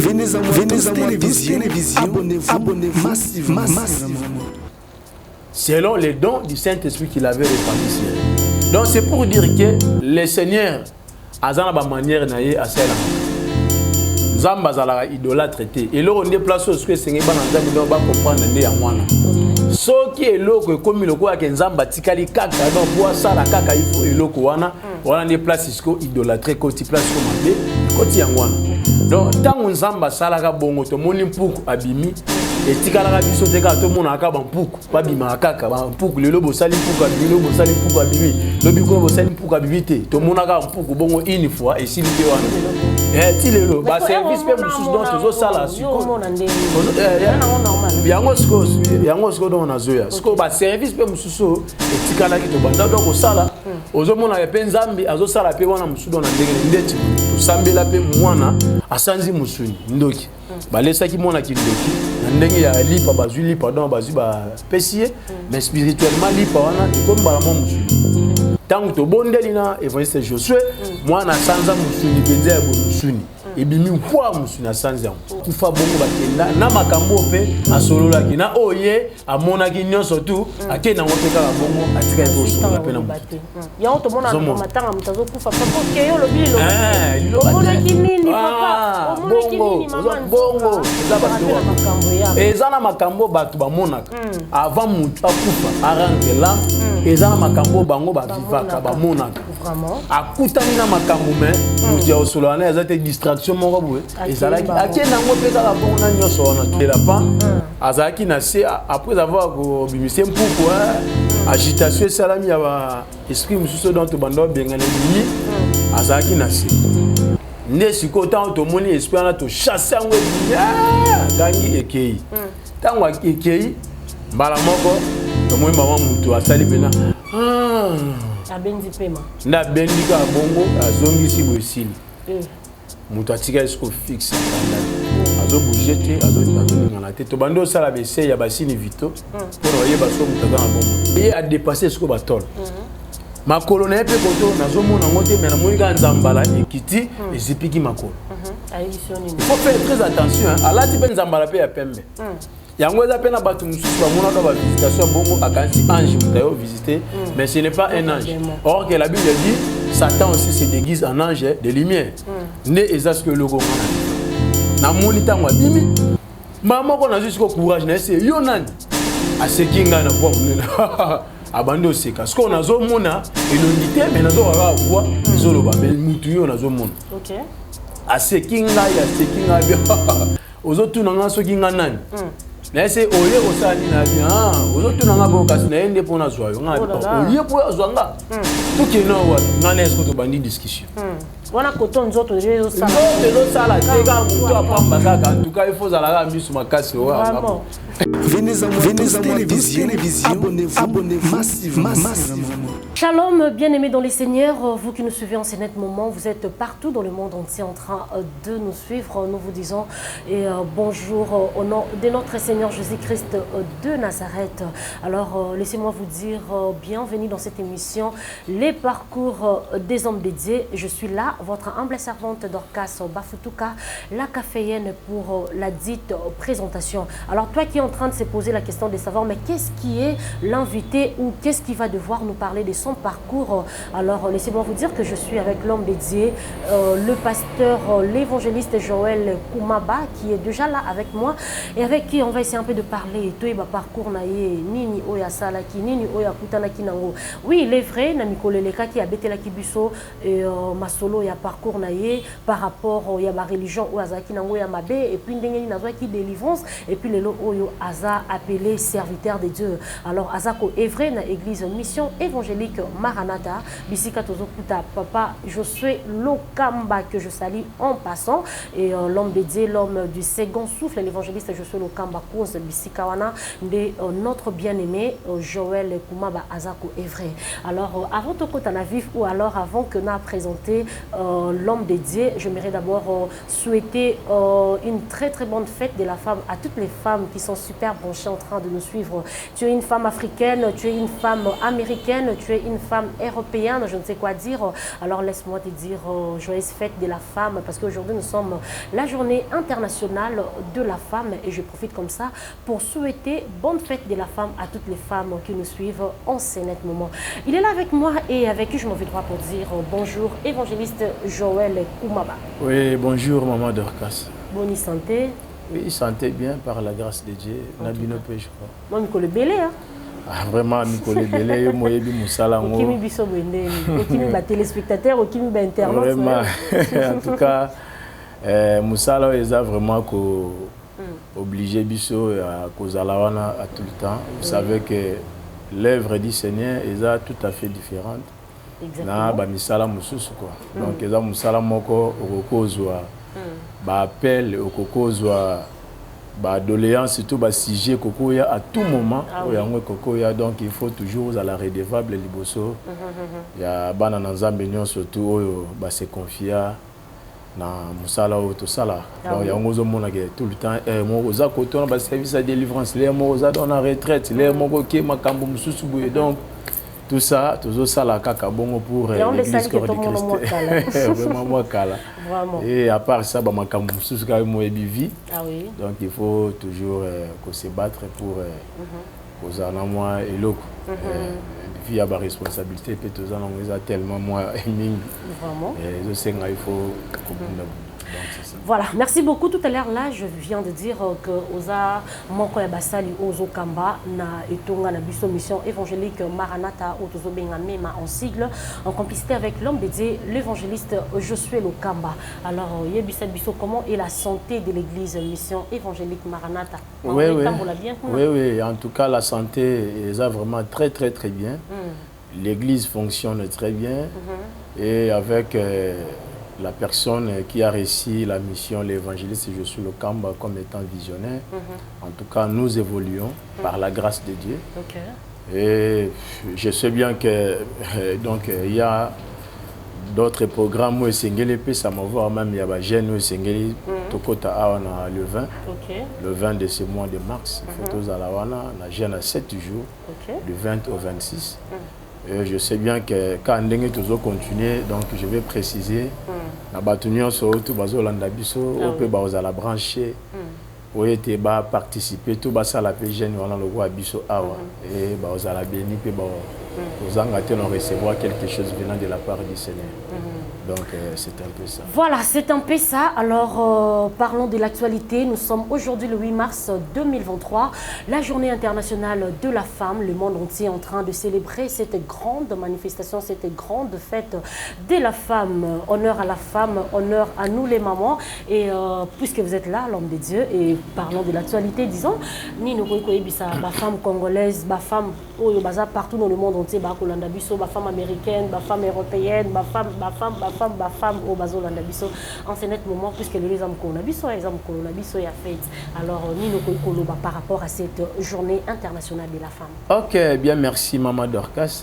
Venez à moi télévision. Abonnez-vous massivement. Selon les dons du Saint-Esprit qu'il avait répartis. Donc c'est pour dire que le Seigneur a une manière de à cela. Zamba zala idolâtre traité. Et là on est placé au que Seigneur va comprendre ne amwana. Ce qui est loco comme le quoi que Nzamba tikali kaka donc pour ça la kaka il faut eloko wana on est place isko idolâtre côté place commandé côté amwana. Donc tant Nzamba sala ka bongo to moni mpuku abimi et tikala ka biso teka to mona ka mpuku pas bima kaka mpuku le lobo sali mpuku abimi lobo sali mpuku abimi lobi ko bo sali mpuku abimi te to mona ka mpuku bongo une fois et s'il te wana tilelo ba service pe mususu donc tozo sala siko yango siko donc na zoya siko ba service pe mususu etikala ki to banda donc sala ozo mona pe nzambi azo sala pe wana mususu donc na ndenge ndeti to sambela pe mwana asanzi musuni ndoki ba lesa ki mona ki ndoki na ndenge ya lipa bazui lipa donc bazui ba pesier mais spirituellement lipa wana ekomba la mo musuni tant que bondeli na évangéliste Josué moi na sanza musuni penza ya musuni ebimi kwa musuni na sanza kufa bongo bakenda na makambo pe asolola ki na oye amona ki nyonso tu akena ngopeka bongo atika ko solola pe na mutu ya on to mona na matanga mutazo kufa papa ke yo lobilo omona ki nini papa omona ki nini mama bongo za bato ezana makambo bato bamonaka avant mutu akufa arangela ezana makambo bango ba vivaka ba monaka vraiment akutani na makambo mais mutu ya osolana ezate distraction moko boye ezalaki akena ngo pesa la bongo na nyoso wana kela pa azaki na se après avoir bimisé mpuku agitation salami ya ba esprit mususu dans to bando bengana ni azaki na se ne siko tant to moni esprit na to chasser ngo gangi ekei tango ekei mbala moko to moi maman mutu asali bena abendi pema na bendika bongo azongisi bosili mutu atika esko fixe azo bouger te azo ngana te to bando sala bese ya basini vito pour oyeba so mutu za bongo et a dépasser esko batol makolo na pe koto nazo mona ngote mais na monika nzambala ekiti ezipiki makolo faut faire très attention à la tipe nzambala pe ya pembe yango eza pena batu mususu bamona ka ba visitation bongo akansi ange mutayo visiter mais ce n'est pas un ange or que la Bible dit Satan aussi se déguise en ange de lumière ne eza ce que le gongana na monita ngwa bimi mama ko na jusqu'au courage na ese yo nani asekinga na kwa munela abando seka ce qu'on a zo mona elongité mais nazo ra voix ezolo ba mutu yo nazo mona OK asekinga ya sekinga bien ozo tunanga sokinga nani na ese oye osali na bien ozo tunanga bo kasi na ende pona zwa yo nga oye po azwanga tukino wa ngana esko to bandi discussion wana koton nzoto rezo sala tega mutu apamba kaka en tout cas il faut zala misu makasi wa Venez à moi télévision. Abonnez-vous massivement. Shalom, bien-aimés dans les seigneurs, vous qui nous suivez en ce net moment, vous êtes partout dans le monde entier en train de nous suivre. Nous vous disons bonjour au nom de notre Seigneur Jésus-Christ de Nazareth. Alors, laissez-moi vous dire bienvenue dans cette émission, les parcours des hommes dédiés. Je suis là, votre humble servante Dorcas Bafutuka, la caféienne pour la dite présentation. Alors, toi qui es en train de se poser la question de savoir, mais qu'est-ce qui est l'invité ou qu'est-ce qui va devoir nous parler de son parcours? Alors, laissez-moi vous dire que je suis avec l'homme dédié, le pasteur, l'évangéliste Joël Koumaba, qui est déjà là avec moi et avec qui on va essayer un peu de parler. Parcours nini oya salaki nini oya kutanaki nango. Oui, il est vrai, na mikoleleka qui a bêté la kibuso masolo ya parcours naie par rapport ya ma religion ou azaki nango ya mabe et puis ndengeni nazwa qui délivrance et puis lelo oyo aza appelé serviteur de Dieu. Alors azako est vrai na église mission évangélique Maranatha bisika tozokuta papa Josué Lokamba que je salue en passant et l'homme dédié, l'homme du second souffle, l'évangéliste Josué Lokamba cause bisika wana de notre bien-aimé Joël Koumaba azako est vrai. Alors avant de kota na vif ou alors avant que na présenté l'homme de Dieu, j'aimerais d'abord souhaiter une très très bonne fête de la femme à toutes les femmes qui sont super branchées en train de nous suivre. Tu es une femme africaine, tu es une femme américaine, tu es une femme européenne, je ne sais quoi dire. Alors laisse-moi te dire joyeuse fête de la femme, parce qu'aujourd'hui nous sommes la journée internationale de la femme et je profite comme ça pour souhaiter bonne fête de la femme à toutes les femmes qui nous suivent en ce net moment. Il est là avec moi et avec qui je m'en vais droit pour dire bonjour, évangéliste Joël Koumaba. Oui, bonjour maman Dorcas. Bonne santé. Oui, santé bien par la grâce de Dieu. Nabino pe je crois. Moi Mikole Belé hein. Ah, vraiment Mikole Belé, moi yebi musala ngo. Okimi biso bende, okimi ba téléspectateurs, okimi ba internautes. Vraiment. En tout cas, musala eza vraiment ko obligé biso à kozala wana à tout le temps. Vous savez que l'œuvre du Seigneur est tout à fait différente. Na ba misala mususu quoi. Donc eza musala moko okokozwa ba appel okokozwa ba doléance surtout ba sujet kokoya à tout moment oyango kokoya, donc il faut toujours à la redevable liboso. Ya bana na Nzambe nyonso surtout oyo ba se confier na musala o to sala. Donc yango zo mona ke tout le temps mo oza koto na service de délivrance, les mo oza dans la retraite, les mo ko ke makambo mususu boye. Donc tout ça toujours ça la kaka bongo pour l'église corps du Christ. Vraiment moi kala. Vraiment. Et à part ça ba makambo mususu ka mo ebivi. Ah oui. Donc il faut toujours se battre pour kozana moi eloko. Il y a des responsabilités, peut-être tellement moins éminent. Vraiment. Et je sais qu'il faut. Voilà, merci beaucoup. Tout à l'heure, là, je viens de dire que Oza Moko Yabasali Ozo Kamba na etonga na biso mission évangélique Maranatha Otozo Bengamema en sigle, en complicité avec l'homme de Dieu, l'évangéliste Josué Lokamba. Alors, Yebisa Biso, comment est la santé de l'église mission évangélique Maranatha? Oui, oui. Oui, oui. En tout cas, la santé est vraiment très, très, très bien. L'église fonctionne très bien. Et avec la personne qui a réussi la mission, l'évangéliste Josué Lokamba, comme étant visionnaire. En tout cas, nous évoluons par la grâce de Dieu. Et je sais bien que donc il y a d'autres programmes où ça m'a vu même il y a des jeunes où Tokota le 20, le 20 de ce mois de mars, photos à la Wana, la jeune à 7 jours, du 20 au 26. Et je sais bien que quand on est toujours continuer, donc je vais préciser, la bâtonnière sur tout bazolanda biso, on peut la brancher, on était participer tout ça la jeune on a le roi biso awa et bazala béni pe aux engatés on recevoir quelque chose venant de la part du Seigneur. Donc c'est un peu ça. Voilà, c'est un peu ça. Alors parlons de l'actualité. Nous sommes aujourd'hui le 8 mars 2023, la journée internationale de la femme. Le monde entier est en train de célébrer cette grande manifestation, cette grande fête de la femme. Honneur à la femme, honneur à nous les mamans. Et puisque vous êtes là, l'homme de Dieu, et parlons de l'actualité, disons, ma femme congolaise, ma femme partout dans le monde entier, ma femme américaine, ma femme européenne, ma femme au bazolanda biso en ce net moment, puisque les hommes qu'on a biso ya fête. Alors Nino Koikoloba par rapport à cette journée internationale de la femme. Ok, bien, merci maman Dorcas.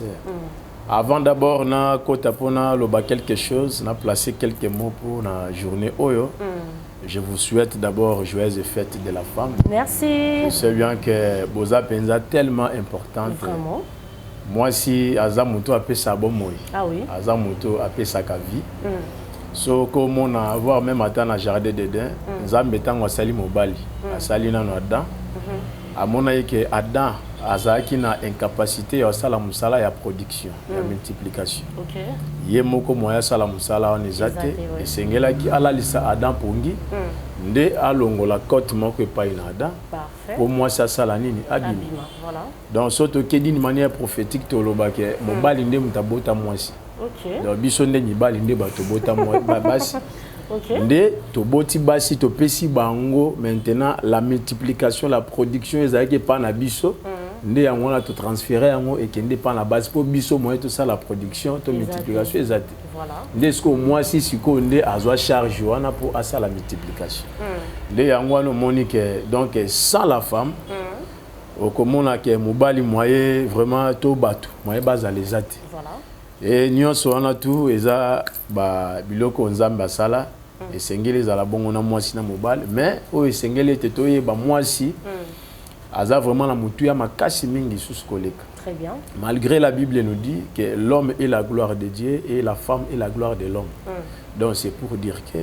Avant d'abord na kotapona loba quelque chose, na placer quelques mots pour la journée Oyo. Je vous souhaite d'abord joyeuse fête de la femme. Merci. Je sais bien que Boza Penza tellement importante. Vraiment. Moi si Azamuto a fait sa bonne moi. Ah oui. Azamuto a fait sa vie. So comme on a voir même à na jardin dedans, Nzambe tango sali mobali, asali na no Adam. Amona que Adam azaki na incapacité ya sala musala ya production, ya multiplication. OK. Ye moko moya sala musala on ezate et sengela ki ala lisa Adam pongi. Nde alongola côte moko pa ina Adam. Parfait. Pour moi ça sala nini abima. Voilà. Donc surtout que d'une manière prophétique toloba ke mobali nde mutabota mwasi. OK. Donc biso nde mibali nde batobota basi. OK. Nde toboti basi topesi bango maintenant la multiplication, la production ezaki pa na biso. Nde yango na to transférer yango et kende pa na base pour biso moyen tout ça la production, to multiplication ezate. Voilà. Nde ce que moi si siko nde azwa charge wana pour asa la multiplication. Nde yango no monique donc sans la femme. Au komona ke mobali moyen vraiment to bato moyen base les zate. Voilà. et nyonso wana tout eza ba biloko nzambe asala esengeli ezala bongo na mwasi na mobali mais oyo esengeli ete toyeba mwasi aza vraiment la mutu ya makasi mingi sous koleka. Très bien. Malgré la Bible nous dit que l'homme est la gloire de Dieu et la femme est la gloire de l'homme. Donc c'est pour dire que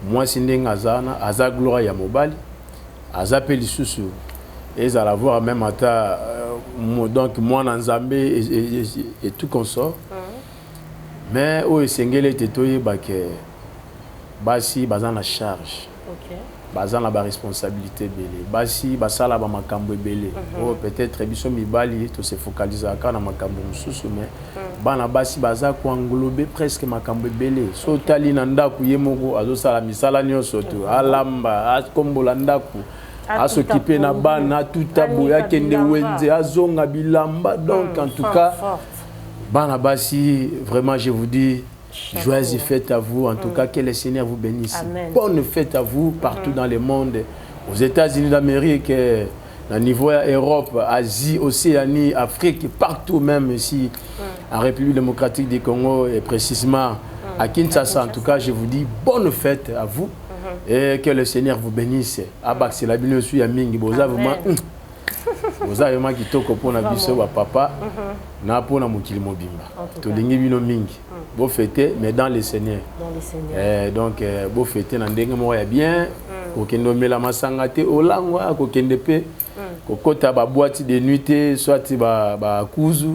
moi si ndenge azana aza gloire ya mobali aza pe lisusu ezala voir même ata donc moi na Nzambe et tout consort. Mais o esengeli ete toyeba que basi bazana charge. OK. Bazana ba responsabilité belé basi basala ba makambo belé oh peut-être biso mibali to se focaliser aka na makambo mususu mais bana basi baza ko englober presque makambo belé so tali na ndaku yemoko azo sala misala nyonso to alamba akombola ndaku asokipe na bana tutabu yake nde wenze azonga bilamba donc en tout cas bana basi vraiment je vous dis joyeuse fête à vous, en tout cas que le Seigneur vous bénisse. Amen. Bonne fête à vous partout dans le monde, aux États-Unis d'Amérique, au niveau Europe, Asie, Océanie, Afrique, partout même ici, en République démocratique du Congo et précisément à Kinshasa. En tout cas, je vous dis bonne fête à vous et que le Seigneur vous bénisse. Abak, c'est la bien aussi à Mingi, Boza vraiment. Vous avez vraiment qui toko pour na biso wa papa na pour na mukili mobimba to lingi bino mingi bo fêter mais dans le Seigneur donc bo fêter na ndenge mo ya bien ko kendo mela masanga te olangwa ko kende pe ko kota ba boîte de nuit te soit ba kuzu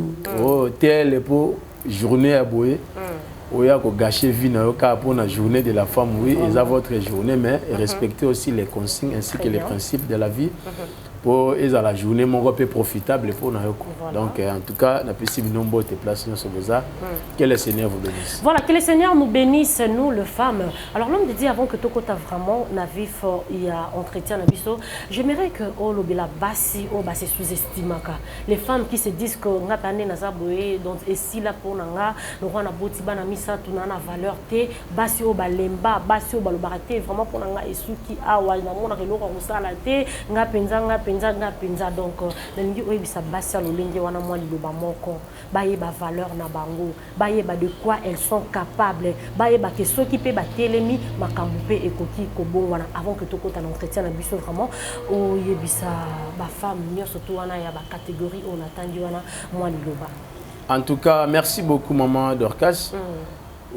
hôtel pour journée à boye oya ko gâcher vie na yoka pour la journée de la femme oui et à votre journée mais respecter aussi les consignes ainsi que les principes de la vie pour la journée mon peu profitable pour nous. Donc en tout cas la possible nombre de places sur ça. Que le Seigneur vous bénisse. Voilà, que le Seigneur nous bénisse nous les femmes. Alors l'homme dit avant que Tokota vraiment navif il y a entretien nabiso, j'aimerais que oh lobela basi oh basi sous-estime les femmes qui se disent que nga tane na zaboé donc et si là pour nanga le roi na boti bana misa tout na valeur té basi oh balemba basi oh balobaraté vraiment pour nanga esuki awa na mona ke loko musala té nga penza donc nangi oyebisa basi ya lolenge wana mwa liloba moko bayeba valeur na bango bayeba de quoi elles sont capables bayeba ke soki pe batelemi makambo pe ekoki kobongwana avant que tokota na entretien na biso vraiment oyebisa ba femme nyonso to wana ya ba catégorie on attend wana mwa liloba. En tout cas merci beaucoup maman Dorcas.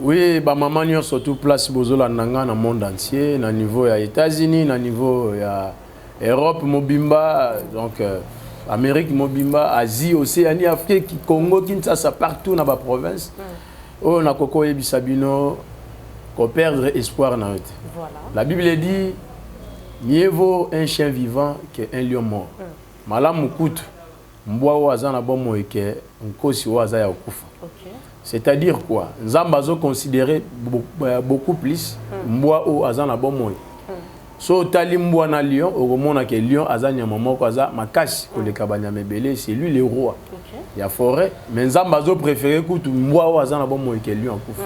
Oui, ba maman nyonso to place bozola nanga na monde entier na niveau ya États-Unis na niveau ya Europe mobimba donc Amérique mobimba Asie Océanie Afrique Congo Kinshasa partout dans la province on a koko ebisabino ko perdre espoir na yote. Voilà. La Bible dit mieux vaut un chien vivant qu'un lion mort. Malamu kutu mbwa waza na bomo eke nkosi waza ya okufa. C'est-à-dire quoi? Nzamba zo considérer beaucoup plus mbwa o aza na bomo. So tali mbwa na lion okomona ke lion azanya momoko aza makasi koleka banyama ebele c'est lui le roi. Il y a forêt mais nzamba zo préféré kutu mbwa o aza na bomo ke lion akufa.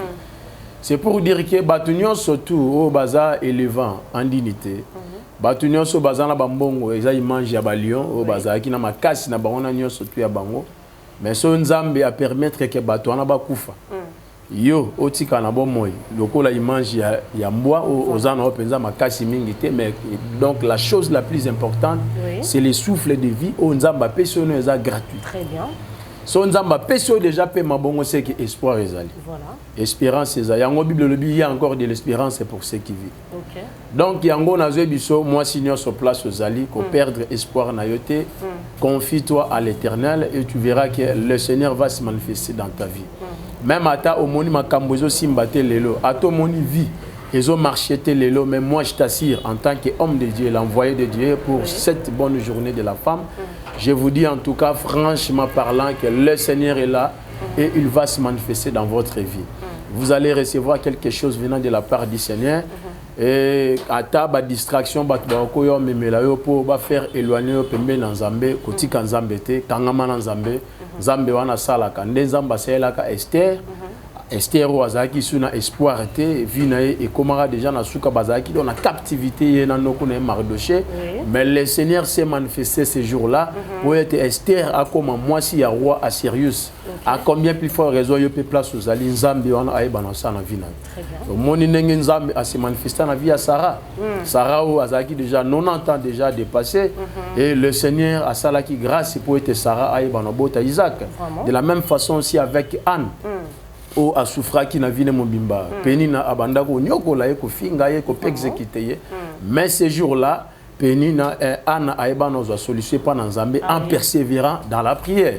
C'est pour dire que batunion surtout au baza élevant en dignité. Batunion so baza na bambongo eza image ya ba lion au baza ki na makasi na bango na nyo surtout ya bango. Mais so nzambe a permettre que bato na bakufa. Yo otika na bomoy lokola image ya mbwa ozana openza makasi mingi te mais donc la chose la plus importante c'est le souffle de vie au nzamba peso no eza gratuit. Très bien. So nzamba peso déjà pe mabongo c'est que espoir ezali. Voilà. Espérance ezali. Yango Bible le dit il y a encore de l'espérance pour ceux qui vivent. OK. Donc yango nazo biso moi signor sur place ozali ko perdre espoir na yote. Confie-toi à l'Éternel et tu verras que le Seigneur va se manifester dans ta vie. Même à au moni makambozo simbate lelo, à ton moni vie, ils ont marché lelo, mais moi je t'assure en tant qu'homme de Dieu, l'envoyé de Dieu pour cette bonne journée de la femme, je vous dis en tout cas franchement parlant que le Seigneur est là et il va se manifester dans votre vie. Vous allez recevoir quelque chose venant de la part du Seigneur. Et à ta distraction, pour faire éloigner le Nzambe, kotika Nzambe te, kangama Nzambe, Nzambe wana sala ka, Nzamba sala ka Esther, Esther Ouazaki sur un espoir était vinae et Komara déjà na souka bazaki dans la captivité na nokune Mardoché mais le Seigneur s'est manifesté ce jour-là où était Esther a comme moi si ya roi Assyrius a combien plus fort raison yo peut place aux ali Nzambe on a ba na sa na vina moni ndenge Nzambe a se manifesté na vie à Sarah Sarah Ouazaki déjà 90 ans déjà dépassé et le Seigneur a salaki grâce pour être Sarah a ba na bota Isaac de la même façon aussi avec Anne o asufra qui na vine mobimba penina abanda ko nyokola ko finga ye ko exécuter ye mais ce jour-là penina Anna aeba no zo solution pas dans Nzambe en persévérant dans la prière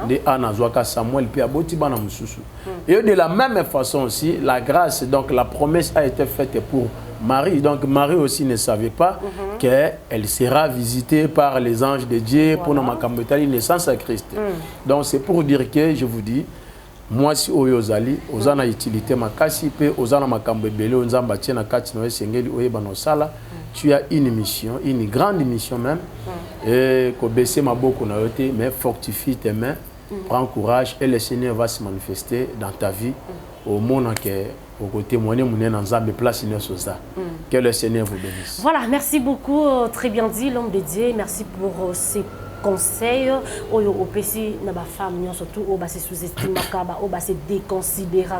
de Anna zoaka Samuel puis aboti bana mususu et de la même façon aussi la grâce donc la promesse a été faite pour Marie donc Marie aussi ne savait pas qu'elle sera visitée par les anges de Dieu pour la naissance à Christ donc c'est pour dire que je vous dis moi si oyozali ozana utilité makasi pe ozana makambo ebele onzamba tiena kati no esengeli oyeba no sala tu as une mission une grande mission même et ko baisser maboko na yote mais fortifie tes mains prends courage et le Seigneur va se manifester dans ta vie au monde que au côté témoigner mon Nzambe place une sosa que le Seigneur vous bénisse. Voilà, merci beaucoup, très bien dit l'homme de Dieu, merci pour ces conseil au PC na ba femme surtout au bas sous-estimé au bas déconsidéré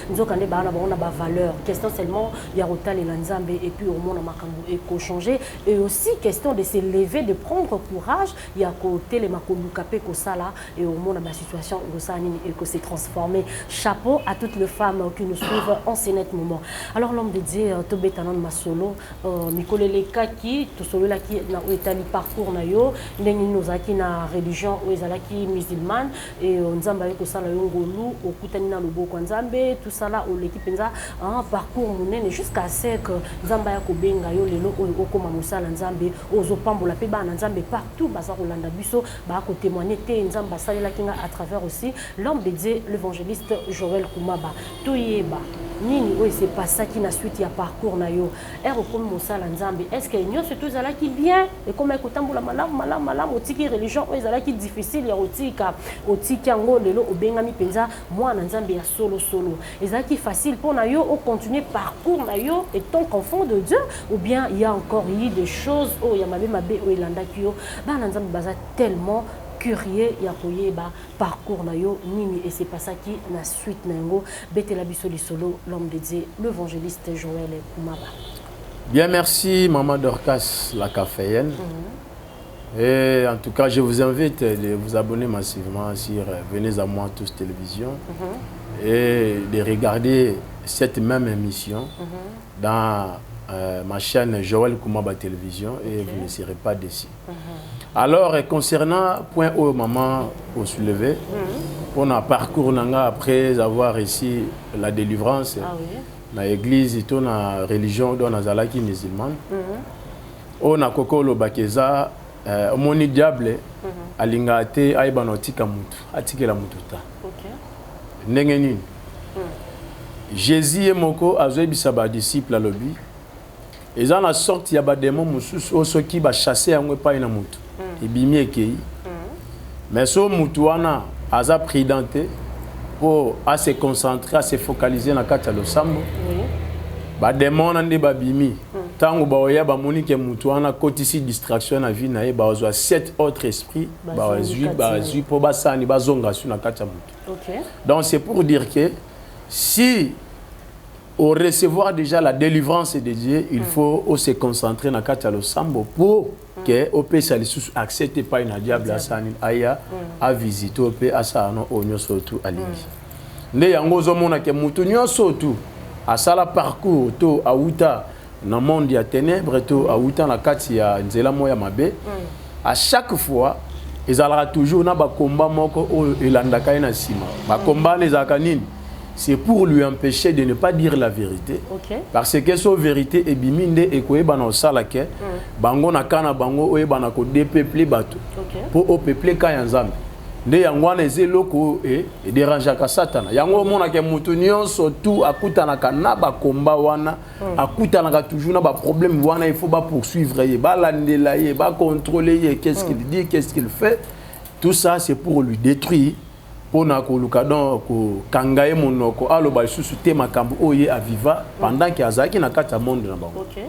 nous quand les on a ba valeur question seulement il y a autant les Nzambe et puis au monde makambo éco changer et aussi question de se lever de prendre courage il y a côté les makolu capé ko sala et au monde ba situation au sanini et que c'est transformé chapeau à toutes les femmes qui nous suivent en ce net moment alors l'homme de Dieu to betanon masolo mikolele kaki to solo la qui na etali parcours na yo qui na religion ou ezalaki musulmane et nzamba ko sala yongolu okutani na loboko nzambe tout ça là au l'équipe nza un parcours munene jusqu'à ce que nzamba ya ko benga yo lelo okoma musala nzambe ozopambola pe bana nzambe partout baza kolanda biso ba ko témoigner te nzamba salela kinga à travers aussi l'homme de Dieu l'évangéliste Joël Kumaba toyeba nini oui c'est pas ça qui na suite ya parcours na yo comme musala nzambe est-ce que nyo surtout zala qui bien et comme ekotambola malam otiki religion ezala qui difficile ya otika ngo lelo obengami penza mwana nzambe ya solo ezala qui facile pour na yo au continuer parcours na yo et ton enfant de Dieu ou bien il y a encore des choses ya mabe o elanda ki yo bana nzambe baza tellement curieux ya koyeba parcours na yo nini et c'est pas ça qui na suite nango betela biso lisolo l'homme de Dieu l'évangéliste Joël Kumaba. Bien, merci Maman Dorcas la caféenne. Et en tout cas, je vous invite de vous abonner massivement sur Venez à moi tous télévision et de regarder cette même émission dans ma chaîne Joël Kumaba télévision et vous ne serez pas déçus. Alors, concernant point O, maman, au soulevé, on a parcours après avoir réussi la délivrance dans l'église, dans la religion, dans la zalaki musulmane. On a kokolo bakeza, moni diable, alingate aibanotika mutu, atikela mututa. Nengenin. Jésus et moko azoebisa ba disciple à l'obi. Ils ont la sorte ya ba démon mususu oso ki ba chasser yango pa ina mutu. Ibimi ekei. Mais so mutu wana aza prudente pour à se concentrer, à se focaliser na kati ya losambo. Ba démon ande ba bimi. Tango ba oya ba monike mutu wana kotisi distraction na vie na ye ba ozo 7 autres esprits ba zui po ba sani ba zonga su na kati ya mutu. Donc c'est pour dire que si au recevoir déjà la délivrance de Dieu, il faut se concentrer dans le sambo pour que au pays accepte pas une diable à visiter au pays à ça non onyo surtout à l'île. Ne yango zomona ke mutu nyonso tu à sala parcours to a uta na monde ya ténèbres to a uta na kati ya nzela moya mabe à chaque fois ils allera toujours na ba combat moko o elandaka na sima ba combat les akanini. C'est pour lui empêcher de ne pas dire la vérité. Parce que sa vérité est biminde et que bana salake bango na kana bango o bana ko dépeupler bato. Pour au peupler kayanzam. Nde yango na zeloko et déranger ka satana. Yango mona ke mutu nyonso tout akutana kana ba komba wana akutana ka toujours na ba problème wana il faut ba poursuivre ye ba landela ye ba contrôler ye qu'est-ce qu'il dit qu'est-ce qu'il fait. Tout ça c'est pour lui détruire. pona koluka donc ko kangaye monoko aloba susu te makambo oye aviva pendant que azaki na kata monde na bango. OK.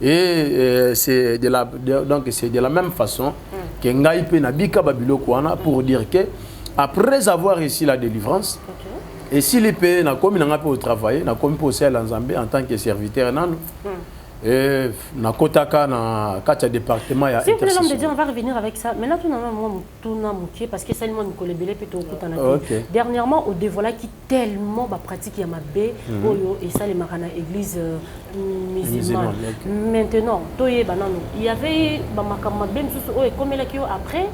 Et c'est de la même façon que ngai pe na bika babiloko wana pour dire que après avoir réussi la délivrance, et si les pays na komi na au travailler, na komi poser la Nzambe en tant que serviteur nanu. Et na kotaka na katia département ya intercession. Si vous voulez, on va revenir avec ça. Mais là tout na mouké parce que seulement Nicolas Belé peut au dernièrement au dévoilé qui tellement ba pratique ya mabé oyo et ça les marana église musulmane. Maintenant, toyé banano, il y avait ba makama ben susu o comme là qui après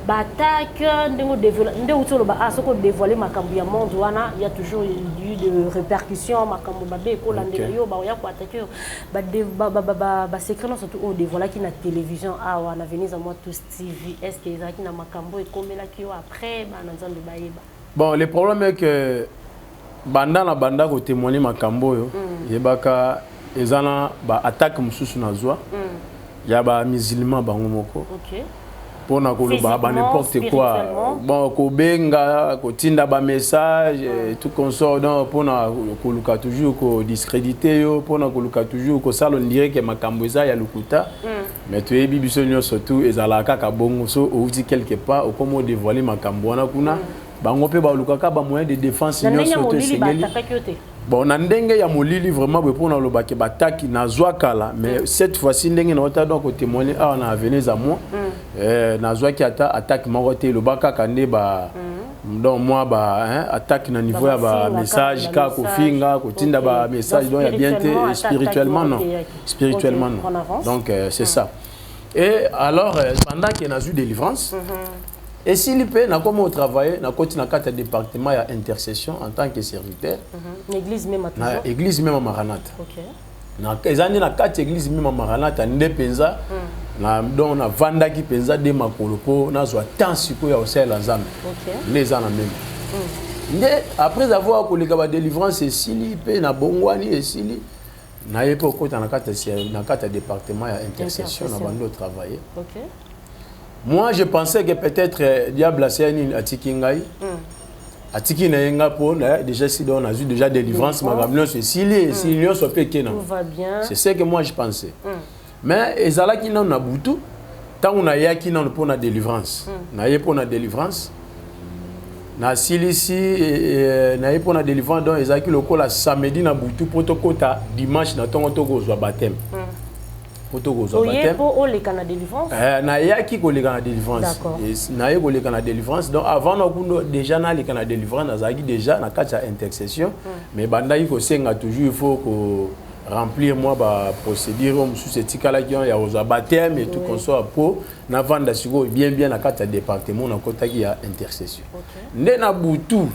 ba attaque ndego dévoilé ndego tolo ba asoko dévoiler makambu ya monde wana, il y a toujours eu de répercussions makambu mabé ko landela yo ba ya ko attaquer ba secret surtout au dévoilé qui na télévision awa na venise moi tous TV est-ce que ezaki na makambo et comme là qui après ba na nzambe ba yeba. Bon, le problème est que banda ko témoigner makambo yo yebaka ezana ba attaque mususu na zwa ya ba musulman bango moko. OK. Pona koloba ba n'importe quoi. Bon ko benga ko tinda ba message tout consort donc pona koluka toujours ko discréditer yo pona koluka toujours ko sala on dirait que makambo eza ya lukuta. Mais tu es bibiso nyo surtout ezala kaka bongo so ou dit quelque part au comment dévoiler makambo wana kuna bango pe ba lukaka ba moyen de défense nyo surtout sengeli. Bon, on a ndenge ya molili vraiment pour na loba ke bataki na zwa kala mais cette fois-ci ndenge na ota donc témoigner on a venez à moi na zwa ki ata attaque maroté le baka kande ba donc moi ba attaque na niveau ya ba message ka ko finga ko tinda ba message donc ya bien spirituellement non donc c'est ça. Et alors pendant qu'il a eu délivrance et s'il peut, na comment travailler, na continue na département ya intercession en tant que serviteur. L'église même à toujours. Église même à Maranatha. OK. Na ezani na quatre église même à Maranatha nde penza na donc na vanda ki penza de makolopo na zo tant siko ya osela nzambe. OK. Les ana même. Nde après avoir koleka ba délivrance et s'il peut na bongwani et s'il na yepo kota na quatre département ya intercession na bando travailler. OK. Moi, je pensais que peut-être Diable a séani à Tikingaï. À Tikingaï, déjà, si on a eu déjà délivrance, ma gamme, c'est si l'union soit péquée. Tout va bien. C'est ce que moi je pensais. Mais Ezala qui n'a pas boutou, tant on a ya qui n'a pas de délivrance. Na yé pour la délivrance. Na silici, na yé pour la délivrance, donc Ezala qui le colle samedi na boutou, protocota dimanche na ton autogo soit baptême. Pour les canaux de délivrance. Na yaki ko les canaux de délivrance. Na yaki ko les canaux de délivrance. Donc avant nous déjà na les canaux de délivrance, na zaki déjà na kacha intercession. Mais banda il faut senga toujours il faut que remplir moi ba procédure sous ce tikala qui ya aux baptême et tout qu'on soit pour na vanda siko bien na kacha département na kota qui a intercession. Né na butu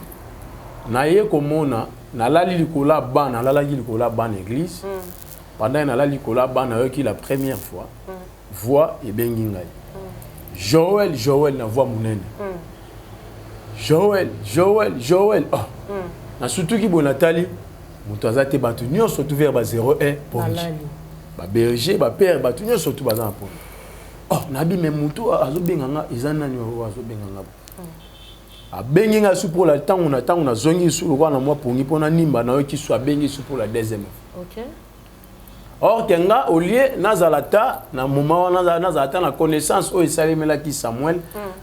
na ye komona na lali likola ban na lali likola ban église. Pendant que la Nicolas qui la première fois voix et bengingai. Joël na voix munene. Joël. Oh. Na surtout qui bon Nathalie, mutazate batu nyo surtout vers 01 pour ba berger ba père batu nyo surtout bazan pour. Oh, nabi même mutu azo benganga izana nyo azo benganga. A benginga sous pour la temps on attend on a zongi sous le roi na moi pour ni pona nimba na qui soit bengi sous pour la deuxième. OK. Or, Kenga, au lieu, Nazalata, na moment Nazalata, la connaissance, au Salimela qui Samuel,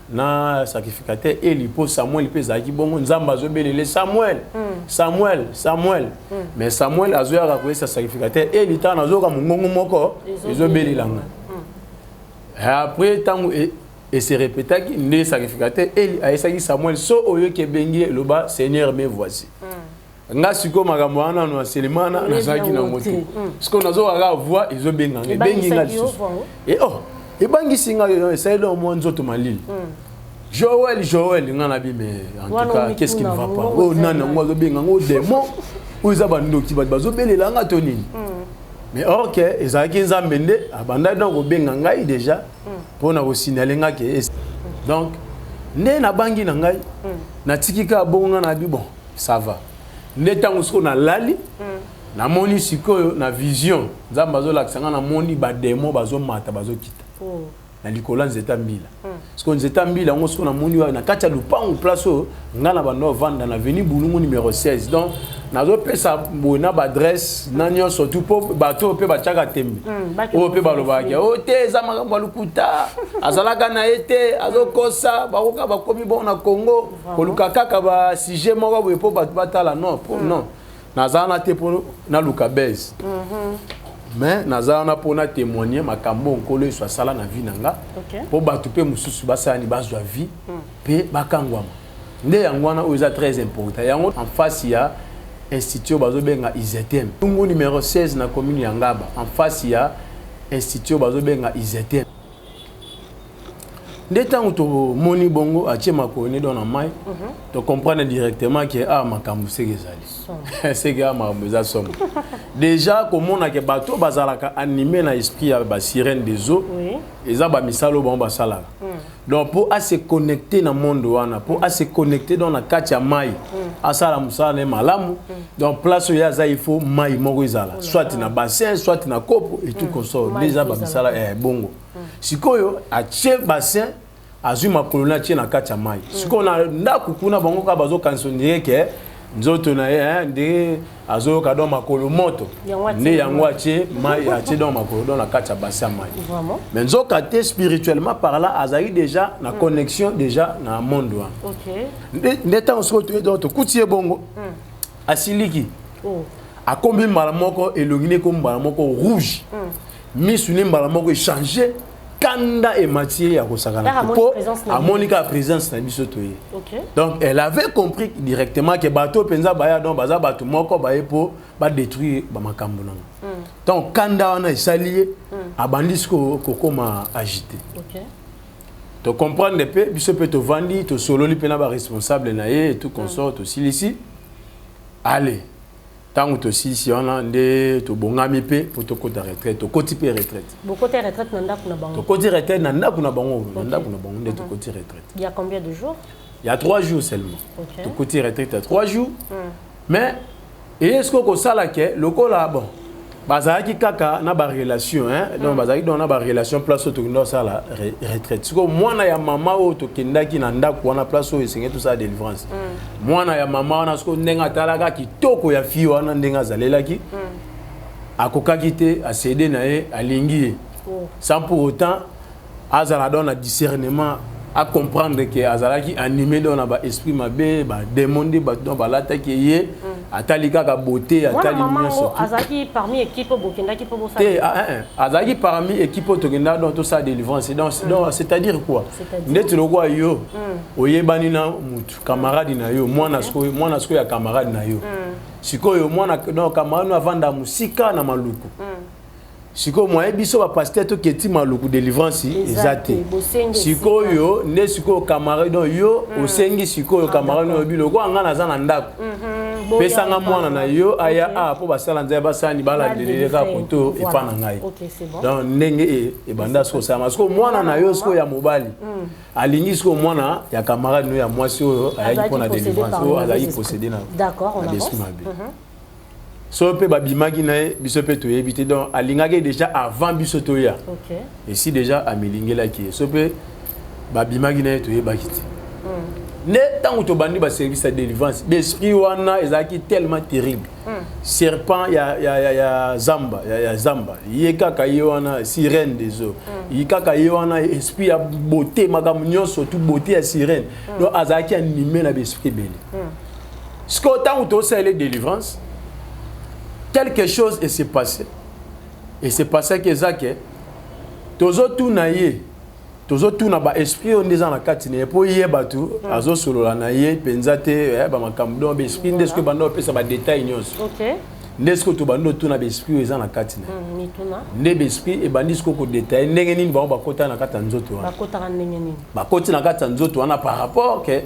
na sacrificateur, et l'hypo Samuel, il peut bon, Nzamba Zobelele, Samuel. Mais Samuel a joué à raconter sa sacrificateur, et il a joué à mon moko, ils ont belé la main. Et après, tant et se répéta qu'il ne sacrificateur, et il a essayé Samuel, so au lieu que Bengi, le bas, Seigneur, me voici. Nga siko makambo wana no selemana na zaki na moto siko nazo aga voix izo benga benga et oh e bangi singa yo essaye au moins nzoto malili Joël ngana bi mais en tout cas qu'est-ce qui ne va pas oh nana ngo benga ngo démon ou za bando ki bazo belela nga tonini mais OK ezaki nzambe nde abanda donc benga ngai déjà pour na ko signaler nga ke donc ne na bangi na ngai na tikika bonga na bi bon ça va. Netango siko na lali na moni siko na vision nzamba zo laksanga na moni ba demo bazo mata bazo kita na likola nzeta mbila parce que nzeta mbila ngo sona moni wa na kati ya lupango place ngana bando vanda na veni bulungu numéro 16 donc nazo pesa bona ba adresse nanyo surtout po bato pe ba chaka tembe o pe balobaki o te za makambo lukuta azalaka na ete azokosa bakoka bakomi bon na Congo koluka kaka ba sujet moko boye po bato batala non non nazana te po na lukabez mais nazana po na témoigner makambo nkolo so sala na vie nanga po bato pe mususu basani bazwa vie pe bakangwama nde yangwana oza très important yango en face ya institut bazobenga IZM tungu numéro 16 na commune ya Ngaba en face ya institut bazobenga IZM nde tango to moni bongo atie makone dans na mai to comprendre directement que makambo segezali sega makambo za somo déjà komona ke bato bazalaka animé na esprit ya ba sirène des eaux eza ba misalo bon basala donc pour à se connecter na monde wana pour à se connecter dans la kati ya mai asala musala ne malamu donc place ya za il faut mai moko izala soit na bassin soit na kopo et tout consort déjà ba misala bongo sikoyo atie bassin azui makolona tie na kati ya mai sikoyo na ndako kuna bango ka bazo kansonire ke nzoto na ye ndé azo ka don makolo moto ne yango atie mai atie don makolo don la kati ya bassin mai vraiment mais nzoka te spirituellement par là azali déjà na connexion déjà na monde wa OK ndeta on se donc to kutie bongo asiliki akombi mbala moko elongine ko mbala moko rouge misuni mbala moko échanger kanda et matière ya kosakana po a monika présence na biso toye donc elle avait compris directement que bateau penza baya donc baza bato moko baye po ba détruire ba makambo nanga donc kanda wana esalié abandisko kokoma agité to comprendre pe biso pe to vandi to sololi pe na ba responsable na ye tout consort aussi ici allez tant que si on a des to bongami pe pour to côté retraite to côté pe retraite bon côté retraite nanda kuna bango to côté retraite nanda kuna bango nanda kuna bango de to côté retraite il y a combien de jours il y a 3 jours seulement to côté retraite 3 jours mais est-ce que ça là que le là bon bazaki kaka na ba relation donc bazaki dans na ba relation place to ndo ça la retraite siko mwana ya mama o to kendaki na ndako wana place o esenge tout ça délivrance mwana ya mama wana siko ndenga talaka kitoko ya fi wana ndenga zalelaki akokaki te a céder na ye alingi sans pour autant azala dans le discernement à comprendre que azalaki animé dans la esprit mabe ba demander ba dans ba l'attaque yé atalika ka beauté atali nyonso azalaki parmi équipe bokenda ki po bosa azalaki parmi équipe tokenda dans tout ça délivrance donc c'est-à-dire quoi ndeti lokwa yo oyebani na mutu camarade na yo mwana sko ya camarade na yo sikoyo mwana no camarade avanda musika na maluku siko moi biso ba pasteur to keti maluku délivrance ezate siko yo ne siko camarade don yo osengi siko yo camarade no biloko anga na za na ndako pesa nga mwana na yo aya po basala nzaya basani bala deleka poto efana ngai donc ndenge e banda siko sama siko mwana na yo siko ya mobali alingi siko mwana ya camarade no ya mwasi oyo ayaki pona délivrance o azali posséder na d'accord on avance so pe babimaki na biso pe to yebité donc alingaki déjà avant biso to ya OK et si déjà amilingela ki so pe babimaki na to yebaki ti ne tant to bandi ba service de délivrance l'esprit wana ezaki tellement terrible serpent ya zamba ya zamba yekaka wana sirène des eaux yekaka wana esprit ya beauté makambo nyonso tout beauté ya sirène donc azaki animé na l'esprit belé ce que tant to ça les délivrance quelque chose s'est passé. Et c'est passé que Zake, tozo tout naïe, tozo tout na ba esprit on disant la katine pour y batu, azo solo la naïe, penzate, ba makamdo, ba esprit, n'est-ce que bando pe ça ba détail nyos. OK. N'est-ce que to bando tout na ba esprit ils en la katine. Ni tuna. Ne ba esprit et bandis ko détail, ndenge nini ba kota na kata nzoto. Ba kota na ndenge nini. Ba kota na kata nzoto wana par rapport que